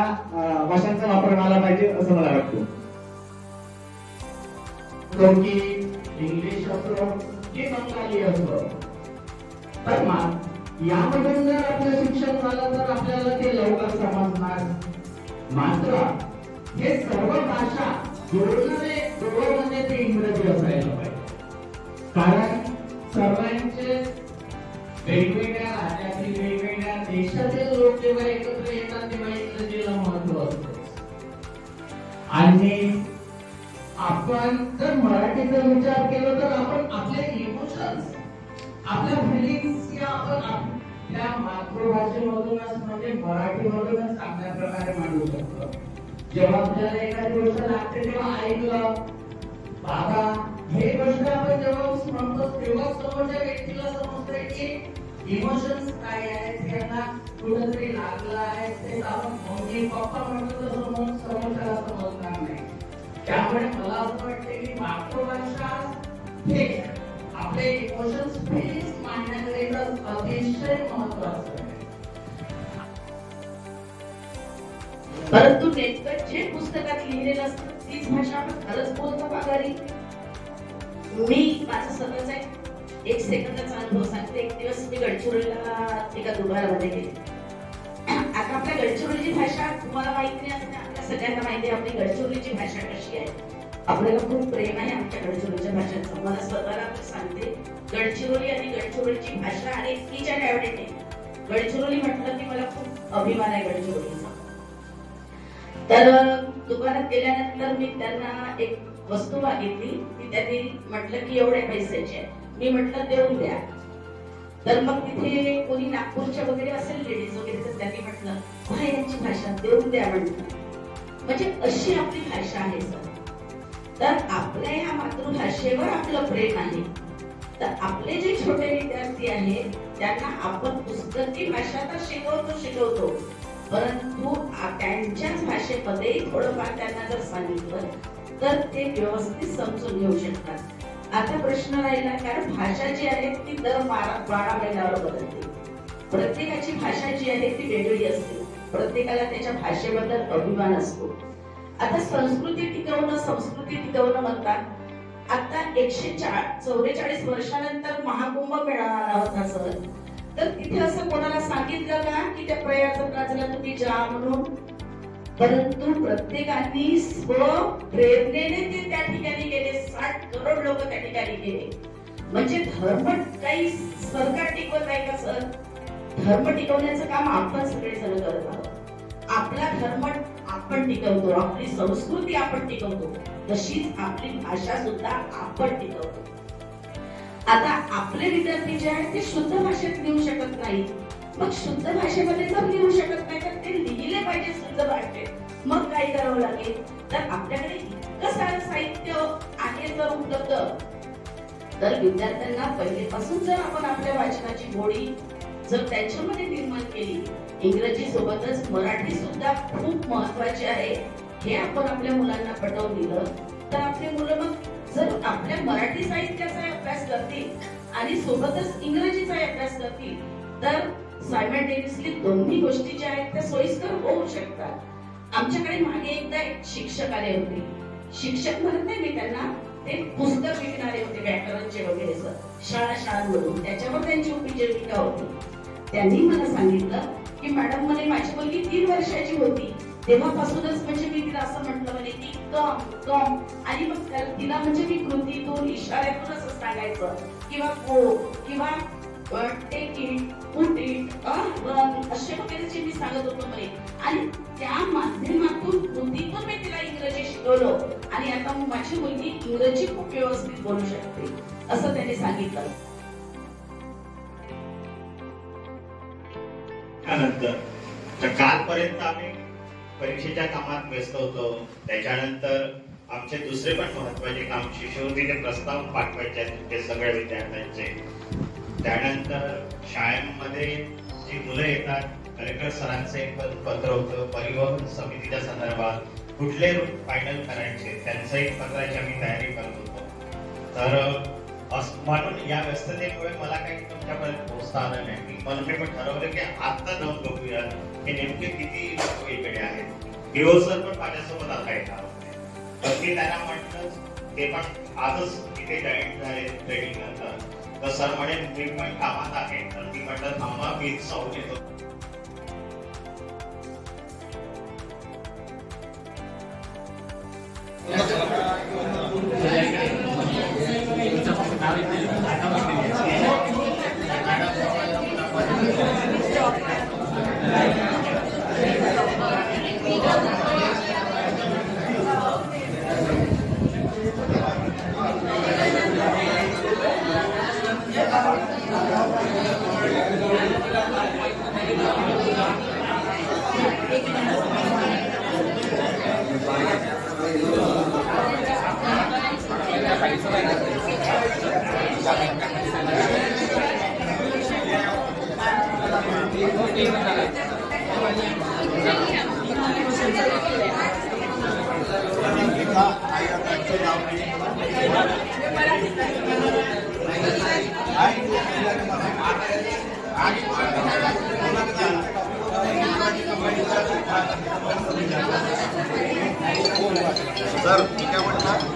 [SPEAKER 7] भाषांचा वापर झाला पाहिजे असं मला वाटतं.
[SPEAKER 12] की इंग्लिश असो की बंगाली असो, तर यामधून जर आपलं शिक्षण झालं तर आपल्याला ते लवकर समजणार. मात्र हे सर्व भाषा जोडणारे डोळे म्हणजे ते इंग्रजी असायला पाहिजे. कारण सर्वांचे वेगवेगळ्या राज्यातील वेगवेगळ्या देशातील लोक जेव्हा एकत्र येतात तेव्हा इंग्रजीला महत्व असते. आणि आपण जर मराठीचा विचार केला तर आपण आपले इमोशन्स, आपल्या फिलिंग्स या आपण आपल्या मातृभाषेमधूनच म्हणजे मराठीमधूनच चांगल्या प्रकारे मांडू शकतो. जेव्हा आपल्याला एखादी गोष्ट लागते तेव्हा ऐकलं, बाबा हे गोष्ट आपण जेव्हा म्हणतो तेव्हा समोरच्या व्यक्तीला समजतंय की इमोशन्स काय आहेत, त्यांना कुठेतरी लागलं आहे, ते आपण मम्मी पप्पा म्हणतो तर समोरच्याला समजणार नाही. त्यामुळे मला असं वाटतं की मातृभाषा हे आपले इमोशन्स फिलिंग्स मांडण्याकरिता अतिशय महत्वाचं आहे.
[SPEAKER 6] परंतु नेमकं जे पुस्तकात लिहिलेलं असतं तीच भाषा आपण खरंच बोलतो का घरी? मी माझा स्वतःचा एक सेकंदाचा अनुभव सांगते. एक दिवस मी गडचिरोलीला एका दुकानामध्ये गेले. आता आपल्या गडचिरोलीची भाषा तुम्हाला माहिती नाही, आपल्या सगळ्यांना माहिती आहे आपली गडचिरोलीची भाषा कशी आहे. आपल्याला खूप प्रेम आहे आमच्या गडचिरोलीच्या भाषेचं. मला स्वतःला सांगते गडचिरोली आणि गडचिरोलीची भाषा आणि इतकीच्या आवडीने गडचिरोली म्हटलं की मला खूप अभिमान आहे गडचिरोलीचा. तर दुकानात गेल्यानंतर मी त्यांना एक वस्तू मागितली ती त्यांनी म्हटलं की एवढे पैशाचे. मी म्हटलं देऊन द्या. तर मग तिथे कोणी नागपूरच्या वगैरे असेल लेडीज वगैरे तर त्यांनी म्हटलं यांची भाषा देऊन द्या म्हटलं. म्हणजे अशी आपली भाषा आहे सर. तर आपल्या ह्या मातृभाषेवर आपलं प्रेम आहे. तर आपले जे छोटे विद्यार्थी आहेत त्यांना आपण पुस्तकी भाषा तर शिकवतो परंतु त्यांच्याच भाषेमध्ये थोडंफार त्यांना जर सांगितलं तर ते व्यवस्थित समजून घेऊ शकतात. आता प्रश्न राहिला कारण भाषा जी आहे ती दर 12 महिन्यावर बदलते. प्रत्येकाची भाषा जी आहे ती वेगळी असते. प्रत्येकाला त्याच्या भाषेबद्दल अभिमान असतो. आता संस्कृती टिकवणं म्हणतात. आता 144 वर्षानंतर महाकुंभ मेळा होता सर. तर तिथे असं कोणाला सांगितलं का की त्या प्रयागराजला तुम्ही जा म्हणून? परंतु प्रत्येकाने स्वप्रेरणेने ते त्या ठिकाणी गेले. 60 करोड लोक त्या ठिकाणी गेले. म्हणजे धर्म काही सरकार टिकवत आहे का सर? धर्म टिकवण्याचं काम आपण सगळे जण करत आहोत. आपला धर्म आपण टिकवतो, आपली संस्कृती आपण टिकवतो, तशीच आपली भाषा सुद्धा आपण टिकवतो. आता आपले विद्यार्थी जे आहेत ते शुद्ध भाषेत लिहू शकत नाही. मग शुद्ध भाषेमध्ये जर लिहू शकत नाही तर ते लिहिले पाहिजे शुद्ध भाषेत. मग काय करावं लागेल? तर आपल्याकडे इतकं सारं साहित्य आहे जर उपलब्ध, तर विद्यार्थ्यांना पहिलेपासून जर आपण आपल्या वाचनाची गोडी जर त्यांच्यामध्ये निर्माण केली, इंग्रजी सोबतच मराठी सुद्धा खूप महत्वाची आहे हे आपण आपल्या मुलांना पटवून दिलं, तर आपले मुलं मग जर आपल्या मराठी साहित्याचा अभ्यास करतील आणि सोबतच इंग्रजीचा अभ्यास करतील, तर सायमल्टेनियसली दोन्ही गोष्टी ज्या आहेत त्या सोयीस्कर होऊ शकतात. आमच्याकडे मागे एकदा एक शिक्षक आले होते. शिक्षक म्हणत नाही मी त्यांना, ते पुस्तक विकणारे होते व्याकरणचे वगैरे शाळांमधून. त्याच्यावर त्यांची उपजीविका होती. त्यांनी मला सांगितलं की मॅडम म्हणे माझी मुलगी 3 वर्षाची होती तेव्हापासूनच म्हणजे मी तिला असं म्हटलं म्हणे की कम कम, आणि मग तिला म्हणजे मी कृतीतून इशाऱ्यातून असं सांगायचं किंवा गो किंवा take it, put it, run असे वगैरे जे मी सांगत होतो म्हणे. आणि त्या माध्यमातून कृतीतून मी तिला इंग्रजी शिकवलं आणि आता माझी मुलगी इंग्रजी खूप व्यवस्थित बोलू शकते असं त्यांनी सांगितलं.
[SPEAKER 1] त्यानंतर कालपर्यंत आम्ही परीक्षेच्या कामात व्यस्त होतो. त्याच्यानंतर आमचे दुसरे पण महत्वाचे काम शिष्यवृत्तीचे प्रस्ताव पाठवायचे आहेत ते सगळ्या विद्यार्थ्यांचे. त्यानंतर शाळेमध्ये जी मुलं येतात, कलेक्टर सरांचं एक पत्र होतं परिवहन समितीच्या संदर्भात कुठले रूट फायनल करायचे त्यांचं एक पत्राची आम्ही तयारी करत होतो. तर म्हणून या व्यस्ततेमुळे मला काही तुमच्यापर्यंत पोहोचता आलं नाही. म्हणून मी पण ठरवलं की आता जाऊन बघूया हे नेमके किती लोक इकडे आहेत. हिरो सर पण माझ्यासोबत आता येणार होते, तर मी त्यांना म्हटलं ते पण आजच इथे जॉईन झाले ट्रेनिंग नंतर. तर सर म्हणे मी पण कामात आहे, तर मी म्हटलं थांबा मी जाऊन येतो.
[SPEAKER 13] सर मी काय म्हटलं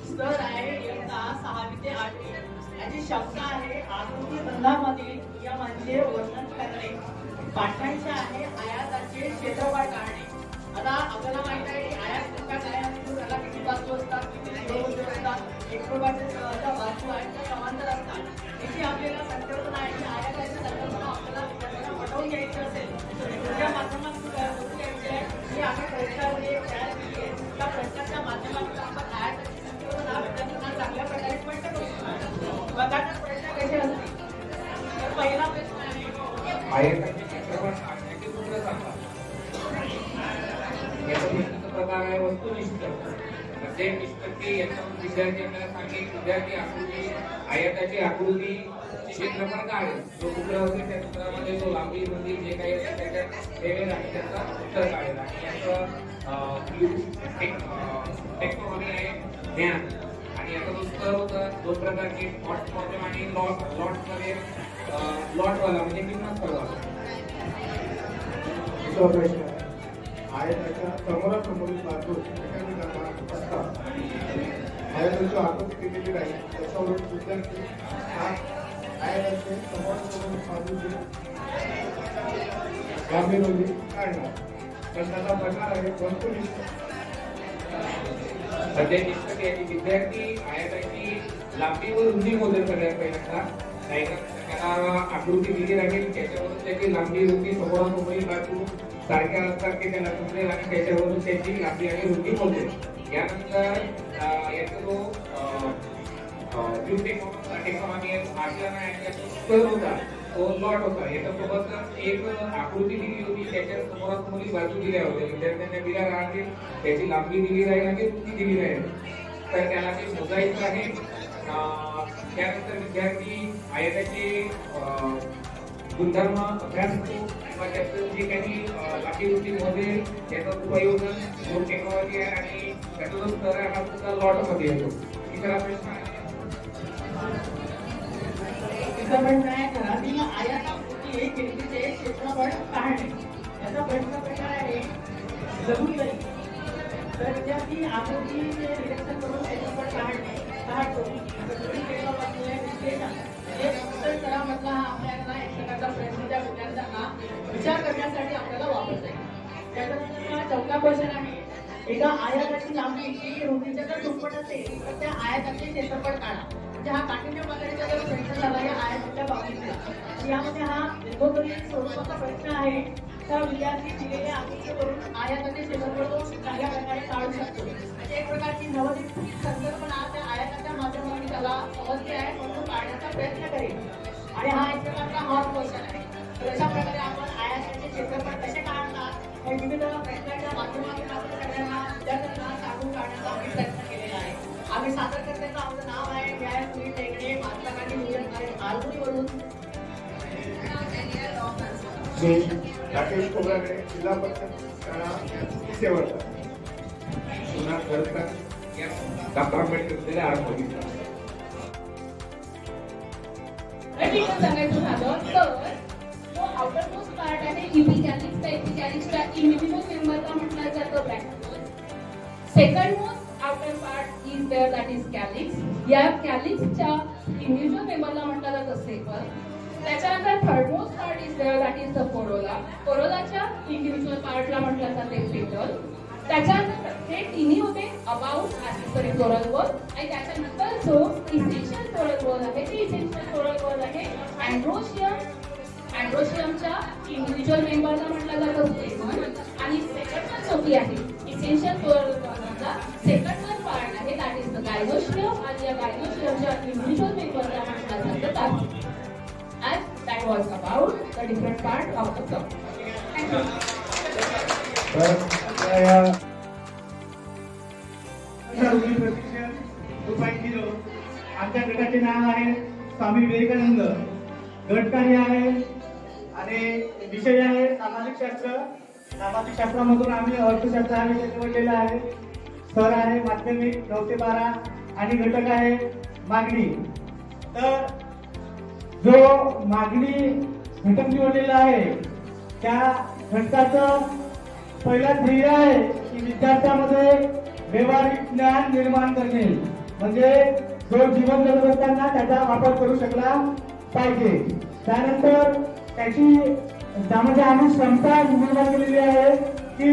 [SPEAKER 14] स्तर आहे इयत्ता 6वी ते 8वी. याची शब्द आहे आकृती बंधामधील नियमांचे वर्णन करणे. पाठांचे आहे आयाताचे क्षेत्रफळ काढणे. आता आपल्याला माहित आहे की आयात कुठल्या काय असतो, त्याला किती बाजू असतात, किती शिरोबिंदू असतात, एकमेकांच्या बाजू आहेत त्या समांतर असतात. याची आपल्याला संकल्पना आहे की आयाताची संकल्पना आपल्याला विद्यार्थ्यांना पटवून घ्यायची असेल तर त्या माध्यमातून बघून घ्यायची आहे. ही आम्ही परीक्षामध्ये तयार केली आहे. त्या प्रश्नाच्या बघा तर प्रश्न कसे असतील. तर पहिला प्रश्न आहे
[SPEAKER 3] आयताचे क्षेत्रफळ काढण्याचे सूत्र सांगा. याचा प्रश्नाचा प्रकार आहे वस्तुनिष्ठ. अध्ययनिष्ठ की याचा विद्यार्थी आपल्याला सांगेल विद्यार्थी आकृती आयताची आकृती क्षेत्रफळ काढेल. जो सूत्र असेल त्या सूत्रामध्ये जो लांबी रुंदी जे काही असेल त्याच्यात ठेवेल आणि त्याचा उत्तर काढेल. आणि याचं टेक्नॉलॉजी आहे ज्ञान. आणि याचा जो स्तर होता दोन प्रकारचे हॉट प्रॉब्लेम आणि लॉटमध्ये लॉटवाला म्हणजे किंमत स्पर्धा.
[SPEAKER 4] दुसरा प्रश्न आहे आयताच्या समोरासमोरील बाजू एकमेकांना असतात. आयताची आकृती केलेली राहील त्याच्यावरून विद्यार्थी आयताचे समोरासमोरील बाजूची लांबी रुंदी काढणार. प्रश्नाचा प्रकार आहे वस्तुनिष्ठ.
[SPEAKER 3] अध्ययनिष्ठ याची विद्यार्थी आयताची लांबी व रुंदी मोजेल. सगळ्यात पहिल्यांदा त्याला आकृती दिली राहील त्याच्यावरून त्याची लांबी रुंदी समोरासमोरील बाजू सारख्या असतात की त्याला समजेल आणि त्याच्यावरून त्याची लांबी आणि रुंदी मोजेल. यानंतर याचा जो टेक्नॉलॉजी स्तर होता तो लॉट होता. याच्यासोबत एक आकृती दिली होती त्याच्या समोरासमोरील बाजू दिल्या होत्या. विद्यार्थ्यांना दिल्या राहतील त्याची लांबी दिली राहील आणि रुंदी दिली राहील. तर त्याला ते मोजायचं आहे. त्यानंतर विद्यार्थी आयताचे गुणधर्म अभ्यास करतो किंवा त्याचं जे काही लांबी रुंदी मध्ये त्याचं उपयोजन दोन टेक्नॉलॉजी आहे आणि त्याचा जो स्तर आहे हा सुद्धा लॉट मध्ये येतो. तिसरा प्रश्न आहे
[SPEAKER 14] तिसरा प्रश्न आहे घरातील आयताकृती खिडकीचे क्षेत्रफळ काढणे. याचा प्रश्न प्रकार आहे लघुकरण. तर विद्यार्थी आकृतीचे निरीक्षण करून क्षेत्रफळ काढतो. उत्तर स्तरामधला हा आपल्याला एक प्रकारचा प्रश्न त्या विद्यार्थ्यांना विचार करण्यासाठी आपल्याला वापरता येईल. त्याच्यानंतर चौथा क्वेश्चन आहे एका आयताची लांबी ही रुंदीच्या जर दुप्पट असेल तर त्या आयताचे क्षेत्रफळ काढा. म्हणजे हा काठीण्य पद्धतीचा जर प्रश्न झाला या आयताच्या बाबतीतला. यामध्ये हा दीर्घकालीन स्वरूपाचा प्रश्न आहे. तर विद्यार्थी दिलेल्या आकृतीवरून आयताचे क्षेत्रफळ तो चांगल्या प्रकारे काढू शकतो. म्हणजे एक प्रकारची नवनीत संकल्पना त्या आयताच्या माध्यमातून त्याला समजली आहे म्हणून काढण्याचा प्रयत्न करेल. आणि हा एक प्रकारचा हॉट क्वेश्चन आहे. तर अशा प्रकारे आपण आयताचे क्षेत्रफळ कसे काढतात हे विविध प्रश्नांच्या माध्यमातून आपण सगळ्यांना विद्यार्थ्यांना सांगून काढण्याचा आम्ही प्रयत्न केलेला आहे. आम्ही सादरकर्त्याचं आमचं नाव आहे व्यायाम सुनील टेकडे महात्मा गांधी नियोजन कार्य आलगुडीवरून.
[SPEAKER 4] राकेश कोबराकडे जिल्हा परिषद शाळा सेवक
[SPEAKER 3] पुन्हा करतात या डॉक्टर आंबेडकर आरंभ
[SPEAKER 13] सांगायचं झालं तर जो आउटर मोस्ट पार्ट आहे इपिकॅलिक्सचा इंडिव्हिज्युअल मेंबरला म्हटलं जातं bracket. Second most outer part is there that is calyx. या कॅलिक्सच्या इंडिव्हिज्युअल मेंबरला म्हटलं जातं सेपल. त्याच्यानंतर third most part is there that is the corolla. कोरोलाच्या इंडिव्हिज्युअल पार्टला म्हटलं जाते पेटल. त्याच्यानंतर हे तिन्ही होते अबाउट ऍक्सेसरी फ्लोरल वॉल. आणि त्याच्यानंतर जो इसेन्शियल फ्लोरल वॉल आहे ते इसेन्शियल फ्लोरल वॉल आहे अँड्रोशियम. अँड्रोशियमच्या इंडिव्हिज्युअल मेंबरला म्हटलं जातं स्टेमन. आणि सेकंड चौथी आहे इसेन्शियल फ्लोरल वॉलचा सेकंड पार्ट आहे दॅट इज द गायनोशियम. आणि या गायनोशियमच्या इंडिव्हिज्युअल मेंबरला म्हटलं जातं Tapi. And that was about the different part of the song. Thank you.
[SPEAKER 15] आमच्या गटाचे नाव आहे स्वामी विवेकानंद. गट कार्य आहे आणि विषय आहे सामाजिक शास्त्र. सामाजिक शास्त्रामधून आम्ही अर्थशास्त्र हा विषय निवडलेला आहे. स्तर आहे माध्यमिक 9 ते 12 आणि घटक आहे मागणी. तर जो मागणी घटक निवडलेला आहे त्या घटकाचं पहिलं ध्येय आहे की विद्यार्थ्यामध्ये व्यवहारिक ज्ञान निर्माण करणे. म्हणजे जो जीवन जगत असताना त्याचा वापर करू शकला पाहिजे. त्यानंतर त्यामध्ये आम्ही क्षमता निर्माण केलेली आहे की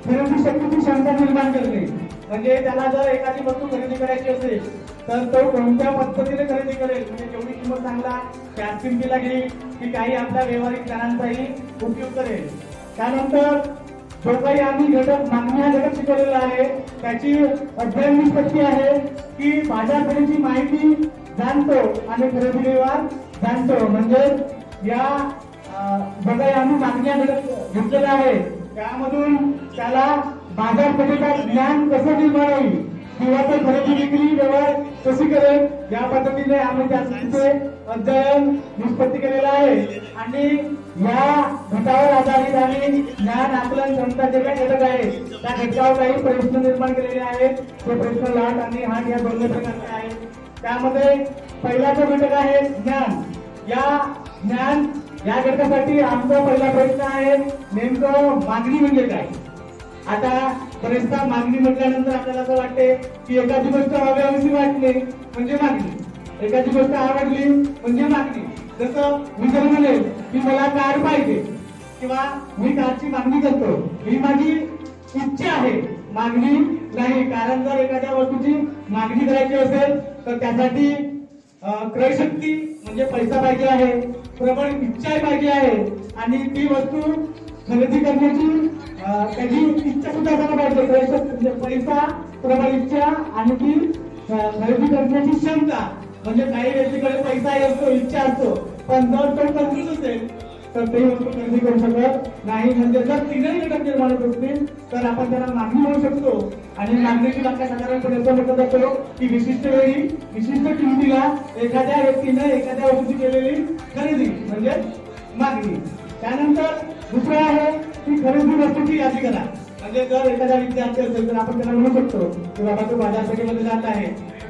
[SPEAKER 15] खरेदी शक्तीची क्षमता निर्माण करणे. म्हणजे त्याला जर एखादी वस्तू खरेदी करायची असेल तर तो कोणत्या पद्धतीने खरेदी करेल. म्हणजे जेवढी किंमत चांगला त्याच किमतीला घेईल की काही आपल्या व्यवहारिक ज्ञानांचाही उपयोग करेल. त्यानंतर जो काही आम्ही घटक मागणी हा घटक शिकवलेला आहे त्याची अध्ययन निष्पत्ती आहे की बाजारपेठेची माहिती जाणतो आणि खरेदी व्यवहार जाणतो. म्हणजे या बघा आम्ही मागण्या घेतलेल्या आहे, त्यामधून त्याला बाजारपेठेचं ज्ञान कसं निर्माण होईल किंवा ते खरेदी विक्री व्यवहार कशी करेल या पद्धतीने आम्ही त्याचे अध्ययन निष्पत्ती केलेलं आहे. आणि या घटकावर आधारित आम्ही ज्ञान आकलन क्षमता जे काही घटक आहे त्या घटकावर काही प्रश्न निर्माण केलेले आहेत. ते प्रश्न लाट आणि हाट या दोन्ही प्रकारचे आहेत. त्यामध्ये पहिला जो घटक आहे ज्ञान, या ज्ञान या घटकासाठी आमचा पहिला प्रश्न आहे नेमकं मागणी म्हणजे काय. आता बरेचदा मागणी म्हटल्यानंतर आपल्याला असं वाटते की एखादी गोष्ट हवी वाटणे म्हणजे मागणी, एखादी गोष्ट आवडली म्हणजे मागणी. जसं मी जर म्हणेल की मला कार पाहिजे किंवा मी कारची मागणी करतो, ही माझी इच्छा आहे, मागणी नाही. कारण जर एखाद्या वस्तूची मागणी करायची असेल तर त्यासाठी क्रयशक्ती म्हणजे पैसा पाहिजे आहे, प्रबळ इच्छा पाहिजे आहे आणि ती वस्तू खरेदी करण्याची त्याची इच्छा सुद्धा असायला पाहिजे. क्रयशक्ती म्हणजे पैसा, प्रबळ इच्छा आणि ती खरेदी करण्याची क्षमता. म्हणजे काही व्यक्तीकडे पैसा असतो, इच्छा असतो, पण जर तो कंजूस असेल तर ते वस्तू खरेदी करू शकत नाही. म्हणजे जर तीनही घटक निर्माण होत असतील तर आपण त्याला मागणी म्हणू शकतो. आणि मागणीची व्याख्या साधारणपणे असं म्हटलं जातं की विशिष्ट वेळी विशिष्ट किमतीला एखाद्या व्यक्तीने एखाद्या वस्तूची केलेली खरेदी म्हणजे मागणी. त्यानंतर दुसरं आहे की खरेदी वस्तूची यादी करा. म्हणजे जर एखादा विद्यार्थी असेल तर आपण त्याला म्हणू शकतो की बाबा तू बाजारपेठेमध्ये जात आहे,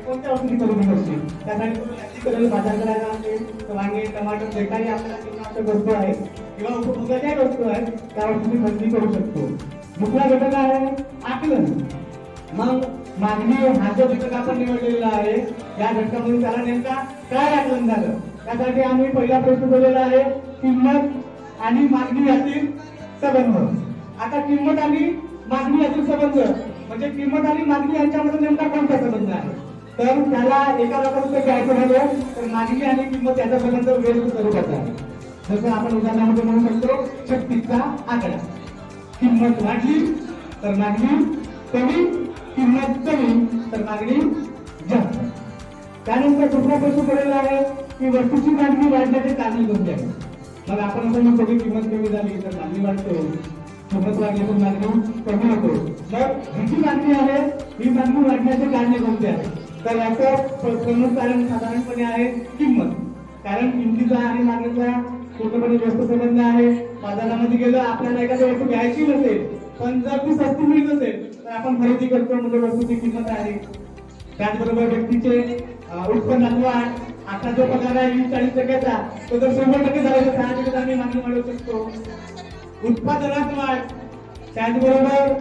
[SPEAKER 15] कोणत्या वस्तूची खरेदी करशील, त्यासाठी तुम्ही यादी करेल बाजार करायला असेल वांगे टमाटर जे काही आपल्याला जीवनावश्यक वस्तू आहे किंवा उपभोगाच्या वस्तू आहेत त्यावर तुम्ही खरेदी करू शकतो. दुसरा घटक आहे आकलन. मग मागणी हा जो घटक आपण निवडलेला आहे या घटकामधून त्याला नेमका काय आकलन झालं त्यासाठी आम्ही पहिला प्रश्न दिलेला आहे किंमत आणि मागणी यातील संबंध. आता किंमत आणि मागणी यातील संबंध म्हणजे किंमत आणि मागणी यांच्यामध्ये नेमका कोणता संबंध आहे. तर त्याला एका प्रकारचं घ्यायचं झालं तर मागणी आणि किंमत याचा संबंध वेगवेगळ्या स्वरूपाचा आहे. जसं आपण उदाहरणामध्ये म्हणू शकतो शक्तीचा आकडा. किंमत वाढली तर मागणी कमी, किंमत कमी तर मागणी जास्त. त्यानंतर दुसरा प्रश्न पडलेला आहे की वस्तूची मागणी वाढण्याचे कारण कोणते आहे. मग आपण असं म्हणतो की किंमत कमी झाली तर मागणी वाढतो, किंमत वाढली तर मागणी कमी होतो. मग ही जी मागणी आहे ही मागणी वाढण्याचे कारणे कोणते आहेत. तर याचं प्रमुख कारण साधारणपणे आहे किंमत. कारण किमतीचा आणि मागणीचा पूर्णपणे व्यस्त संबंध आहे. बाजारामध्ये गेलं आपल्याला एखादी वस्तू घ्यायची नसेल पण जर ती सस्ती मिळत असेल तर आपण खरेदी करतो म्हणजे वस्तूची किंमत आहे. त्याचबरोबर व्यक्तीचे उत्पन्नात वाढ, आता जो पगार आहे 20-40% तो जर 100% झाला तर 6% आम्ही मागणी वाढवू शकतो. उत्पादनात वाढ, त्याचबरोबर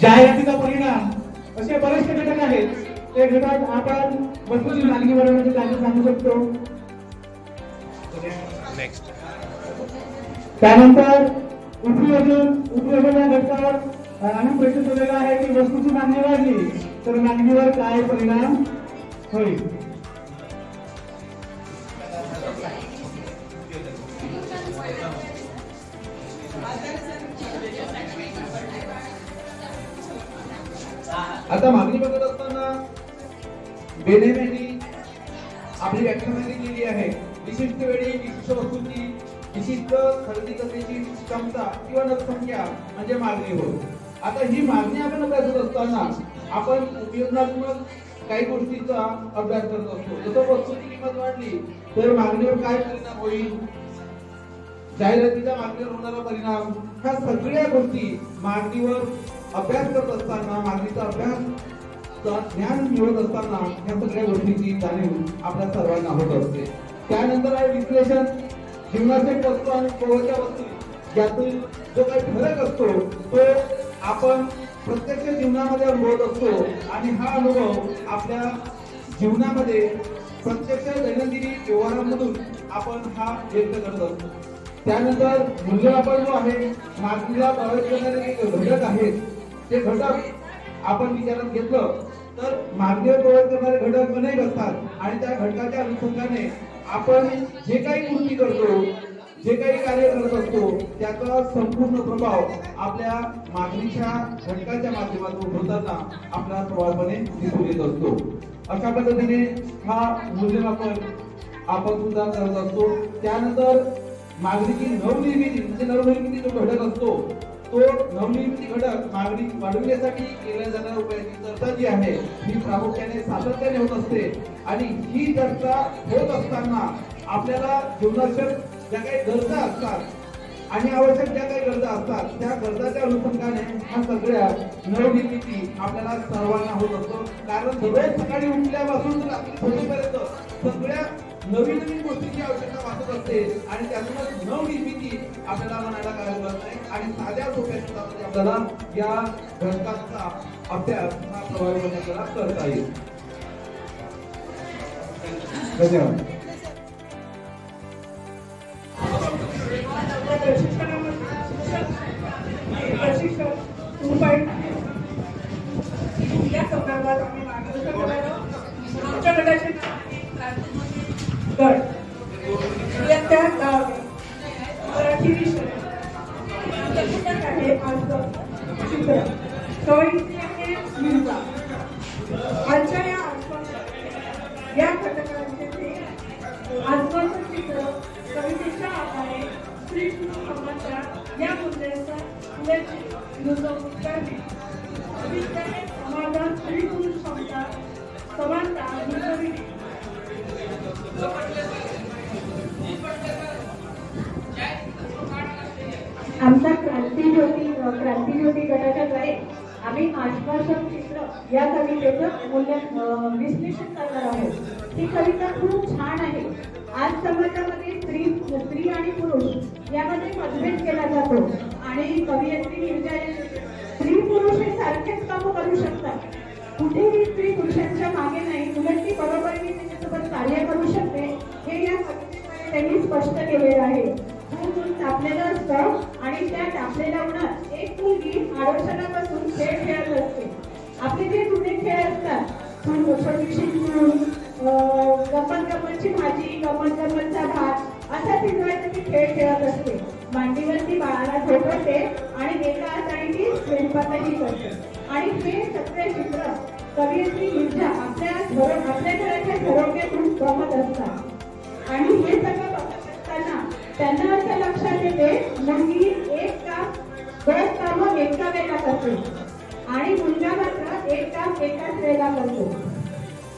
[SPEAKER 15] जाहिरातीचा परिणाम, असे बरेचसे घटक आहेत. ते घटक आपण वस्तूची मागणी वाढवण्याचे कारण सांगू शकतो. त्यानंतर उपयोजन या घटकावर आम्ही प्रश्न केलेला आहे की वस्तूची मागणी वाढली तर मागणीवर काय परिणाम होईल.
[SPEAKER 5] आता मागणी बघत असताना बेनेमेंनी आपली व्याख्या केली आहे. विशिष्ट वेळी विशिष्ट वस्तूची विशिष्ट खरेदी करण्याची क्षमता किंवा नसंख्या म्हणजे मागणी होय. आता ही मागणी आपण अभ्यासत असताना आपण उपयोजनात्मक काही गोष्टीचा अभ्यास करत असतो. जसं वस्तूची किंमत वाढली तर मागणीवर काय परिणाम होईल, जाहिरातीच्या मागणीवर होणारा परिणाम, ह्या सगळ्या गोष्टी मागणीवर अभ्यास करत असताना मागणीचा अभ्यास ज्ञान मिळवत असताना ह्या सगळ्या गोष्टींची जाणीव आपल्या सर्वांना होत असते. त्यानंतर आहे विश्लेषण. जीवनाचे वस्तू आणि पोहोच्या वस्तू यातील जो काही फरक असतो तो आपण प्रत्यक्ष जीवनामध्ये अनुभवत असतो आणि हा अनुभव आपल्या जीवनामध्ये प्रत्यक्ष दैनंदिन व्यवहारांमधून आपण हा व्यक्त करत असतो. त्यानंतर मूल्यमापन जो आहे, मागणीला प्रभावित करणारे घटक आहेत ते घटक आपण विचारात घेतलं तर मागणीवर प्रभावित करणारे घटक अनेक असतात आणि त्या घटकाच्या अनुषंगाने आपण जे काही कृती करतो, जे काही कार्य करत असतो त्याचा संपूर्ण प्रभाव आपल्या मागणीच्या घटकाच्या माध्यमातून होताना आपल्याला प्रभावीपणे दिसून येत असतो. अशा पद्धतीने हा मूल्यमापन आपण सुद्धा करत असतो. त्यानंतर मागणीची नवनिर्मिती म्हणजे नवनिर्मिती जो घटक असतो तो नवनिर्मिती घटक मागणी वाढविण्यासाठी केल्या जाणाऱ्या उपायाची चर्चा जी आहे ही प्रामुख्याने सातत्याने होत असते. आणि ही चर्चा होत असताना आपल्याला जीवनावश्यक ज्या काही गरजा असतात आणि आवश्यक ज्या काही गरजा असतात त्या गरजाच्या अनुषंगाने ह्या सगळ्या नवनिर्मिती आपल्याला सर्वांना होत असतो. कारण दररोज सकाळी उठल्यापासून तर रात्री झोपेपर्यंत सगळ्या नवीन नवीन गोष्टींची आवश्यकता वाटत असते आणि त्यातूनच नवनिर्मिती आपल्याला म्हणायला काय होत नाही. आणि साध्या सोप्या शब्दामध्ये आपल्याला या घटकांचा अभ्यास हा प्रभावीपणे आपल्याला करता येईल. धन्यवाद.
[SPEAKER 16] या संदर्भात आम्ही मार्गदर्शन करायला आमच्या गटाचे गट इयत्ता 10वी मराठी विषय पुस्तक आहे आज चित्र कवयित्री आहे मिर्झा. आजच्या या घटकांचे ते आजपासून चित्र कवितेच्या आधारे स्त्री समाजाच्या या मुद्द्याचा रुजवणूक करणे विद्याने समाजात स्त्री पुरुष क्षमता समानता रुजविणे.
[SPEAKER 17] आमचा क्रांतिज्योती गटाच्याद्वारे आम्ही आश्वासक चित्र या कवितेचं विश्लेषण करणार आहोत. ही कविता खूप छान आहे. आज समाजामध्ये स्त्री आणि पुरुष यामध्ये मतभेद केला जातो आणि कवयित्री मिर्झा स्त्री पुरुष हे सारखेच काम करू शकतात. कुठेही स्त्री पुरुषांच्या मागे नाही, उलट ती बरोबरीने त्याच्यासोबत कार्य करू शकते हे या कवितेद्वारे त्यांनी स्पष्ट केलेलं आहे. ऊन तापलेलं असतं आणि त्या तापलेल्या उन्हात एक मुलगी आडोशाला खेळ खेळत असते. आपले जे जुने खेळ असतात छोटीशी गप्पची भाजी गप्पचा भात असा शिजवायचा ती खेळ खेळत असते. मांडीवरती बाळाला झोपवते आणि एका हाताने ती स्वयंपाकही करते. आणि हे सगळे चित्र कवयित्री मिर्झा आपल्या घराच्या घरोघ्यातून बघत असतात. आणि हे सगळं बघत असताना त्यांना असं लक्षात येते मुलगी एक काम 2 कामं एका वेळेला करते आणि मुलगा मात्र एक काम एकाच वेळेला करतो.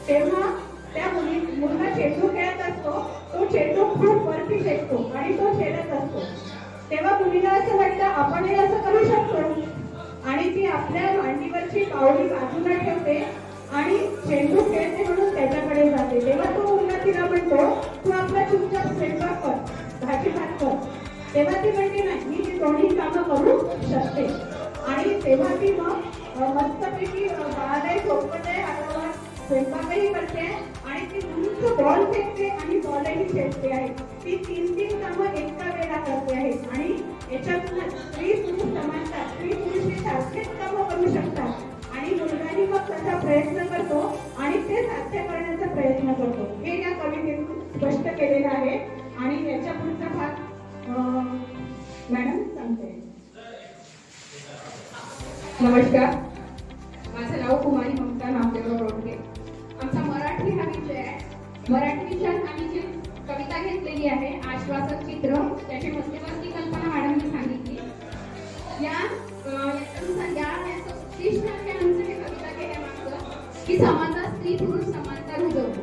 [SPEAKER 17] तेव्हा त्या मुलगा चेंडू खेळत असतो. तो चेंडू खूप वरती फेकतो आणि तो खेळत असतो. तेव्हा मुलीला असं वाटतं आपणही असं करू शकतो आणि ती आपल्या मांडीवरची पावली बाजूला ठेवते आणि चेंडू खेळते म्हणून त्याच्याकडे जाते. तेव्हा तो मुलगा तिला म्हणतो तू आपला चुपचाप स्वयंपाक कर, भाजी भात कर. तेव्हा ती म्हणते नाही मी ती दोन्ही कामं करू शकते. आणि तेव्हा ती मग मस्तपैकी बाळालाही झोपवते, हातावर स्वयंपाकही करते आणि ती मुलीचं बॉल फेकते आणि बॉलही फेकते आहे. ती 3 कामं एका वेळेला करते आहे. आणि याच्यातूनच स्त्री पुरुष समानता, स्त्री पुरुष हे सारखेच कामं करू शकतात आणि मुलगाही मग त्याचा प्रयत्न करतो आणि ते साध्य करण्याचा प्रयत्न करतो. हे या कवितेतून स्पष्ट केलेलं आहे. आणि याच्या पुढचा भाग मॅडम सांगते.
[SPEAKER 13] नमस्कार, माझं नाव कुमारी ममता नामदेव रोडगे. आमचा मराठी हा विषय आहे. मराठी विषयात आम्ही जी कविता घेतलेली आहे आश्वासक चित्र, त्याची मध्यवर्ती कल्पना मॅडमने सांगितली. कविता केल्यामागचं की समाजात स्त्री पुरुष समानता रुजवतो.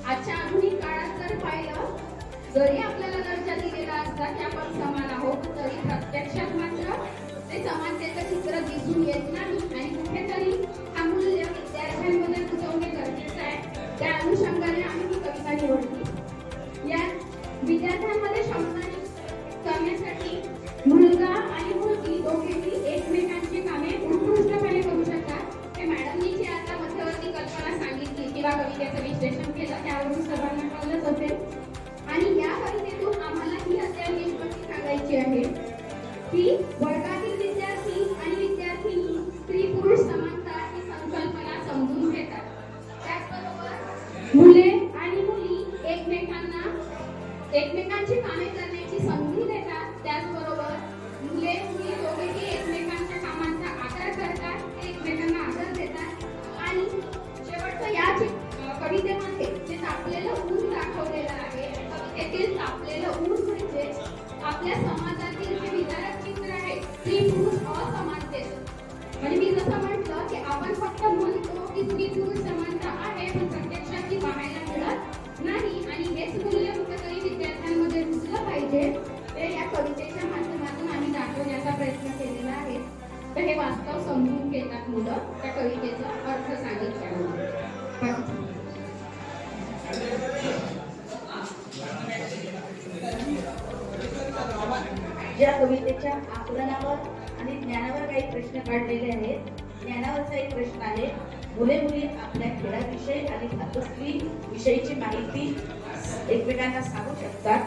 [SPEAKER 13] आजच्या आधुनिक काळात जर पाहिलं जरी आपल्याला दर्जा दिलेला असता की आपण समान आहोत तरी प्रत्यक्षात मात्र ते समानतेचं चित्र दिसून येत नाही. आणि कुठेतरी हा मूल्य विद्यार्थ्यांमध्ये रुजवणे गरजेचं आहे. त्या अनुषंगाने आम्ही ही कविता निवडली. या विद्यार्थ्यांमध्ये क्षमता करण्यासाठी मुलगा आणि मुलगी दोघेही एकमेकांची कामे उत्कृष्टपणे करू शकतात. हे मॅडमनी जी आता मध्यवर्ती कल्पना सांगितली किंवा कवितेचं विश्लेषण केलं त्यावरून सर्वांना कळलंच असेल. आणि या कवितेतून आम्हाला ही अद्याप निष्पत्ती सांगायची आहे की वर्गातील विद्यार्थी आणि विद्यार्थिनी स्त्री पुरुष समानता ही संकल्पना समजून घेतात. त्याचबरोबर मुले आणि मुली जे तापलेलं ऊन दाखवलेलं आहे. कवितेतील तापलेलं ऊन म्हणजे आपल्या समाजातील जे विदारक चित्र आहे स्त्री पुरुष असमानतेचं. म्हणजे मी जसं म्हटलं की आपण फक्त म्हणतो की स्त्री पुरुष समानता आहे, पण प्रत्यक्षात ती पाहायला मिळत नाही आणि हेच मूल्य कुठेतरी विद्यार्थ्यांमध्ये रुजलं पाहिजे. ते या कवितेच्या माध्यमातून आम्ही दाखवण्याचा प्रयत्न केलेला आहे. तर हे वास्तव समजून घेतात मुलं त्या कवितेचा अर्थ सांगितल्यामुळे.
[SPEAKER 6] या कवितेच्या आकलनावर आणि ज्ञानावर काही प्रश्न काढलेले आहेत. ज्ञानावरचा एक प्रश्न आहे, मुले मुली आपल्या खेळाविषयी आणि मातोश्री विषयीची माहिती एकमेकांना सांगू शकतात.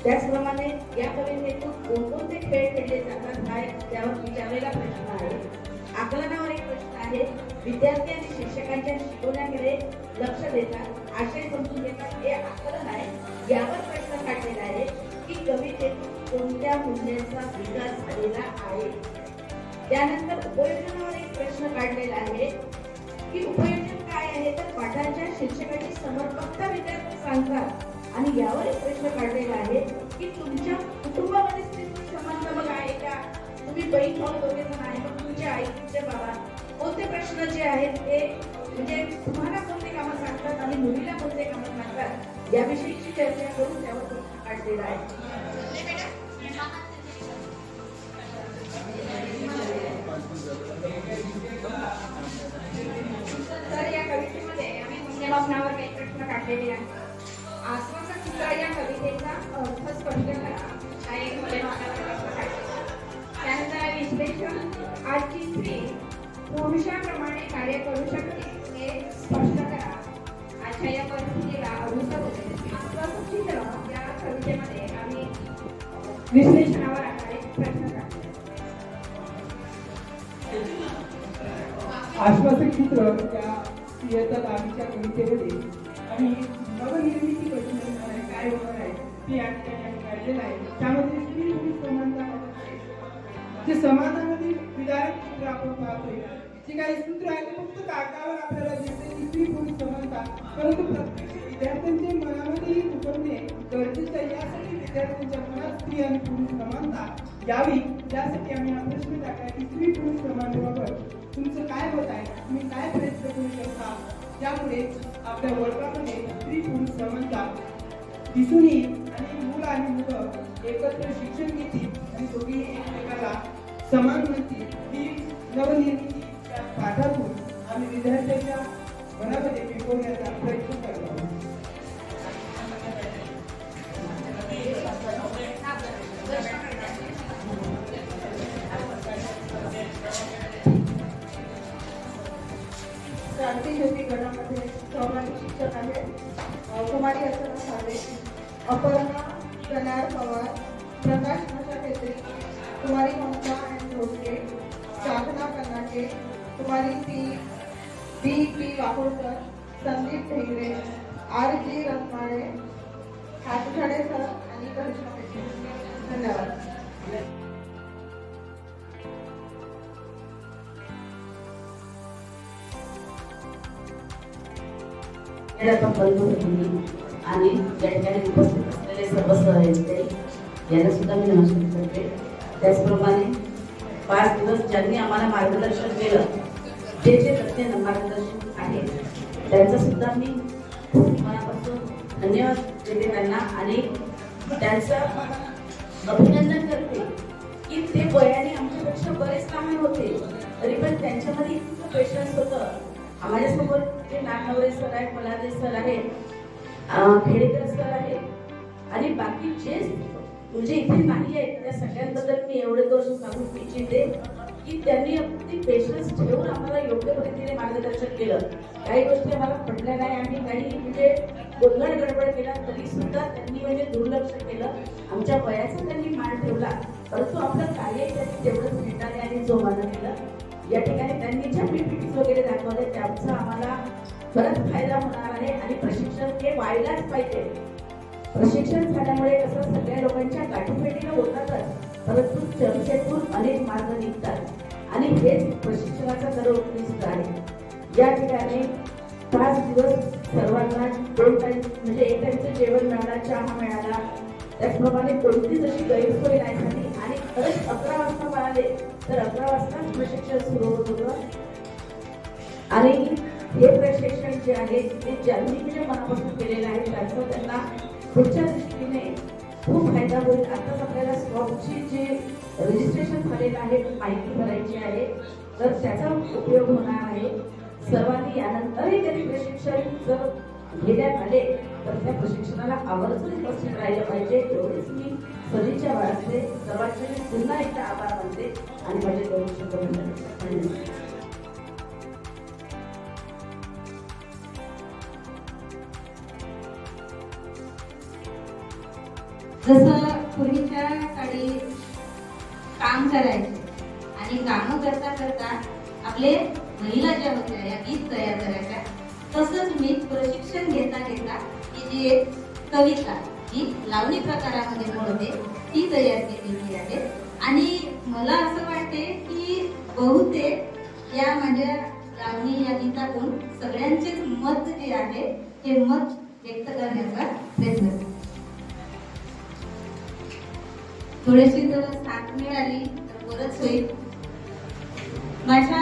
[SPEAKER 6] त्याचप्रमाणे या कवितेतून कोणकोणते खेळ खेळले जातात हा त्यावर विचारलेला प्रश्न आहे. आकलनावर एक प्रश्न आहे, विद्यार्थी आणि शिक्षकांच्या शिकवण्याकडे लक्ष देतात, आशय समजून घेतात हे आकलन आहे. यावर प्रश्न काढलेला आहे की कवितेतून कोणत्या मूल्यांचा विकास झालेला आहे. त्यानंतर उपयोजनावर एक प्रश्न काढलेला आहे की उपयोजन काय आहे, तर पाठांच्या शिक्षकाची समर्पकता विद्यार्थी सांगतात. आणि यावर एक प्रश्न काढलेला आहे की तुमच्या कुटुंबामध्ये स्त्री समानता मग आहे का, तुम्ही बहीण भाऊ दोघे जण आहे, मग तुमच्या आई तुमच्या बाबा कोणते प्रश्न जे आहेत ते म्हणजे तुम्हाला कोणते कामं सांगतात आणि मुलीला कोणते कामं सांगतात याविषयीची चर्चा करून त्यावर प्रश्न काढलेला आहे.
[SPEAKER 13] तर या कवितेमध्ये आम्ही मूल्यमापनावर काही प्रश्न काढलेले आहेत. आश्वासक चित्र या कवितेचा अर्थ स्पष्ट करा हा एक मूल्यमापनावर प्रश्न काढलेला. त्यानंतर आहे विश्लेषण, आजची स्त्री पुरुषाप्रमाणे कार्य करू शकते हे स्पष्ट करा. आजच्या या परिस्थितीला अनुसरून आश्वासक चित्र या कवितेमध्ये आम्ही विश्लेषणावर आधारित प्रश्न काढले.
[SPEAKER 10] आश्वासक चित्र त्या इयत्ता 10वीच्या कवितेमध्ये आणि नवनिर्मिती कशी काय होणार आहे ते या ठिकाणी काढलेलं आहे. त्यामध्ये स्त्री पुरुष समानता जे समाजामध्ये विधारक चित्र आपण पाहतोय, जे काही सूत्र आहे ते फक्त कागदावर आपल्याला दिसते की स्त्री पुरुष समानता, परंतु प्रत्यक्ष विद्यार्थ्यांच्या मनामध्ये उतरणे गरजेचं आहे. यासाठी विद्यार्थ्यांच्या मनात स्त्री आणि पुरुष समानता यावी यासाठी आम्ही हा प्रश्न टाकला की स्त्री पुरुष समानतेबाबत तुमचं काय मत आहे, तुम्ही काय प्रयत्न करू शकता त्यामुळे आपल्या वर्गामध्ये स्त्री पुरुष समानता दिसून येईल आणि मुलं आणि मुलं एकत्र शिक्षण घेतील आणि दोघी एकमेकाला समान म्हणतील. ही नवनिर्मिती त्या पाठातून आम्ही विद्यार्थ्यांच्या मनामध्ये टिकवण्याचा प्रयत्न करतो.
[SPEAKER 17] क्रांतिज्योती गटामध्ये सहभागी शिक्षक आहेत. कुमारी अर्चना साबळे, अपर्णा कनार पवार, प्रकाश भाषा खेत्री, कुमारी ममता एन भोसले, साधना कर्नाटे, कुमारी D वाकोडकर, Sandeep Dhengre, R.G. रत्नाळे, हातझाडे sir आणि करिश्मा पेशवे. धन्यवाद.
[SPEAKER 6] आणि या ठिकाणी उपस्थित असलेले सर्व सहकारी यांना सुद्धा मी नमस्कार करते. त्याचप्रमाणे 5 दिवस ज्यांनी आम्हाला मार्गदर्शन केलं, जे जे तज्ञ मार्गदर्शक आहेत त्यांचं सुद्धा मी खूप मनापासून धन्यवाद देते त्यांना आणि त्यांचं अभिनंदन करते की ते वयाने आमच्यापेक्षा बरेच लहान होते तरी पण त्यांच्यामध्ये इतकं पेशन्स होतं. माझ्यासोबत जे नागनवरे सर आहेत, मलादे सर आहेत, खेडेकर सर आहेत आणि बाकी जे म्हणजे इथे नाही आहेत त्या सगळ्यांबद्दल मी एवढे दोष सांगू इच्छिते की त्यांनी अगदी पेशन्स ठेवून आम्हाला योग्य पद्धतीने मार्गदर्शन केलं. काही गोष्टी आम्हाला पटल्या नाही, आम्ही काही म्हणजे गोंधळ गडबड केला तरी सुद्धा त्यांनी म्हणजे दुर्लक्ष केलं. आमच्या वयाचा त्यांनी मान ठेवला, परंतु आपलं कार्य त्यांनी तेवढंच भेटाने आणि जोमानं केलं. या ठिकाणी त्यांनी ज्या PPTs वगैरे दाखवले त्याचा आम्हाला बराच फायदा होणार आहे आणि प्रशिक्षण हे व्हायलाच पाहिजे. प्रशिक्षण झाल्यामुळे कसं सगळ्या लोकांच्या गाठीभेटीला होतातच, परंतु चर्चेतून अनेक मार्ग निघतात आणि हेच प्रशिक्षणाचा खरं उद्दिष्ट आहे. या ठिकाणी 5 दिवस
[SPEAKER 17] सर्वांना 2 टाइम म्हणजे 1 टाइमचं जेवण मिळालं, चहा मिळाला. त्याचप्रमाणे कोणतीच अशी गैरसोय नाही झाली आणि खरंच 11 वाजता मिळाले तर 11 वाजताच प्रशिक्षण सुरू होत होतं. आणि हे प्रशिक्षण जे आहे ते ज्यांनी म्हणजे मनापासून केलेलं आहे त्याचा त्यांना पुढच्या दृष्टीने खूप फायदा होईल. आताच आपल्याला स्टॉकची जे रजिस्ट्रेशन झालेलं आहे माहिती भरायची आहे तर त्याचा उपयोग होणार आहे. सर्वांनी यानंतरही त्यांनी प्रशिक्षण जर घेण्यात आले तर त्या प्रशिक्षणाला आवर्जून उपस्थित राहिलं पाहिजे. एवढेच मी सदिच्छा बाळगते. सर्वांचे मी पुन्हा एकदा आभार मानते आणि माझे 2 शब्द धन्यवाद.
[SPEAKER 18] जसं पूर्वीच्या काळी काम करायचे आणि काम करता करता आपले महिला ज्या होत्या या गीत तयार करायच्या, तसंच मी प्रशिक्षण घेता घेता ही जी एक कविता ही लावणी प्रकारामध्ये म्हणते ती तयार केलेली आहे. आणि मला असं वाटते की बहुतेक या माझ्या लावणी या गीतातून सगळ्यांचेच मत जे आहे हे मत व्यक्त करण्याचा प्रयत्न करते. थोडीशी जर साथ मिळाली तर बरंच होईल. माझ्या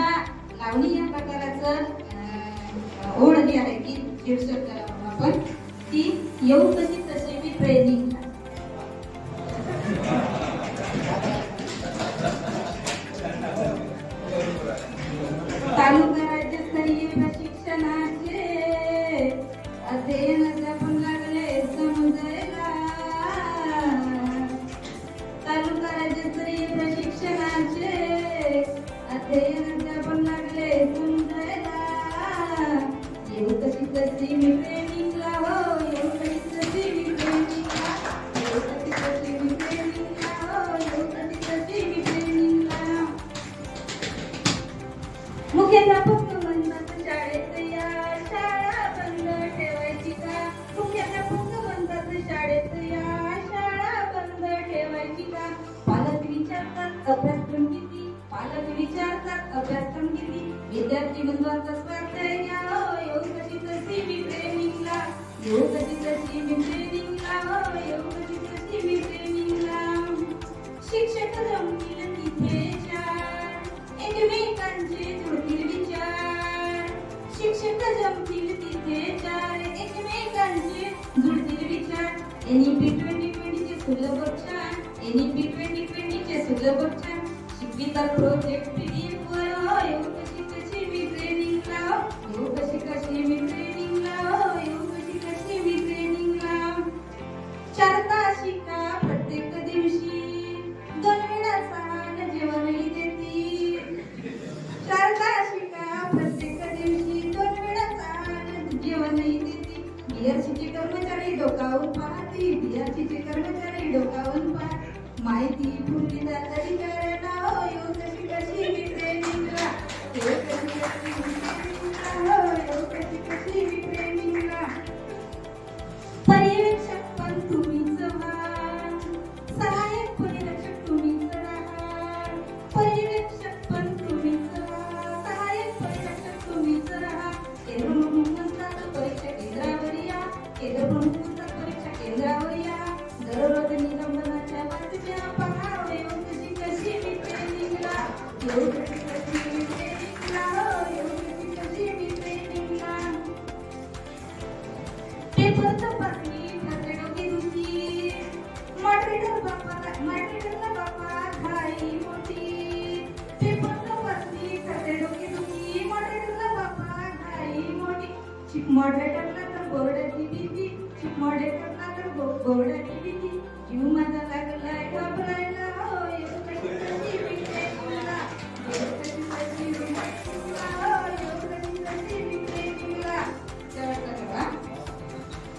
[SPEAKER 18] लावणी या प्रकाराचं ओढ जी आहे की शीर्षक आपण ती येऊ कशी तशी मी ट्रेनिंग तालुका राज्यस्तरीय प्रशिक्षणाचे अध्ययनाचे आपण लागले समजायला. तालुका राज्यस्तरीय प्रशिक्षणाचे अध्ययनाचे आपण लागले समजायला. येऊ कशी तशी मी ट्रेनिंगला हो, येऊ कशी तशी मी ट्रेनिंगला, येऊ कशी तशी मी ट्रेनिंगला हो, येऊ कशी तशी मी ट्रेनिंगला. मुख्याध्यापक म्हणतात शाळेत या, शाळा बंद ठेवायची का. मुख्याध्यापक म्हणतात शाळेत या, शाळा बंद ठेवायची का. पालक विचारतात अभ्यासक्रम किती, पालक विचारतात अभ्यासक्रम किती. विद्यार्थी म्हणतात स्वाध्याय घ्या हो, येऊ कशी तशी मी ट्रेनिंगला, येऊ कशी तशी मी ट्रेनिंगला हो, येऊ कशी तशी मी ट्रेनिंगला. शिक्षक जमतील तिथे चार, एकमेकांचे जुळतील विचार. शिक्षक जमतील तिथे चार, एकमेकांचे जुळतील विचार. NEP 2020 चे सुलभ छान, NEP 2020 चे सुलभ छान. शिकविता प्रोजेक्ट PDF वर हो, येऊ कशी कशी मी ट्रेनिंगला, येऊ कशी कशी मी ट्रेनिंगला, येऊ कशी कशी मी ट्रेनिंगला. 4 तास शिका प्रत्येक दिवशी, 2 वेळा समान जेवणही देती. 4 तास शिका प्रत्येक दिवशी, 2 वेळा समान जेवणही देती. BRCचे कर्मचारी डोकावून पाहती, BRCचे कर्मचारी डोकावून पाहती. माहिती पूर्वी जातली करायला हो, येऊ कशी कशी मी ट्रेनिंगला, येऊ कशी कशी मी ट्रेनिंगला हो, येऊ कशी कशी मी ट्रेनिंगला. पर्यवेक्षक पण तुम्हीच व्हा, सहाय्यक परिरक्षक तुम्हीच राहा. पर्यवेक्षक पण तुम्हीच व्हा, सहाय्यक परिरक्षक तुम्हीच राहा. केंद्र प्रमुख म्हणतात परीक्षा केंद्रावर या, केंद्र प्रमुख म्हणतात परीक्षा केंद्रावर या. दररोज निलंबनाच्या बातम्या पहा, येऊ कशी कशी मी ट्रेनिंगला, येऊ कशी कशी मी ट्रेनिंगला हो, येऊ कशी कशी मी ट्रेनिंगला. पेपर तपासणी ठरते डोकेदुखी, मॉडरेटरला बापा घाई मोठी. पेपर तपासणी ठरते डोकेदुखी, मॉडरेटरला बापा घाई मोठी. चिफ मॉडरेटरला तर बोर्डाची भीती, चिफ मॉडरेटरला तर बोर्डाची भीती. जीव माझा लागलाय घाबरायला हो, येऊ कशी कशी मी ट्रेनिंगला, येऊ कशी कशी मी ट्रेनिंगला हो, येऊ कशी कशी मी ट्रेनिंगला.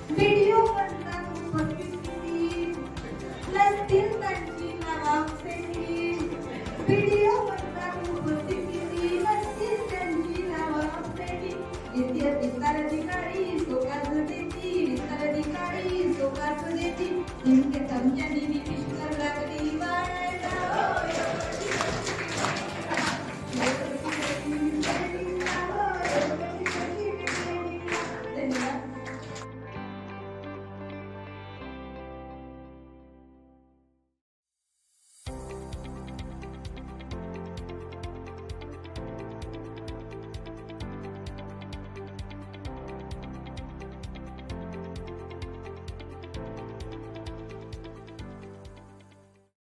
[SPEAKER 18] व्हिडिओ म्हणतात उपस्थिती, नसतील त्यांची नावावसेती. व्हिडिओ म्हणतात उपस्थिती, नसतील त्यांची नावावसेती. विस्तार अधिकारी सोकास देती, विस्तार अधिकारी सोकास देती.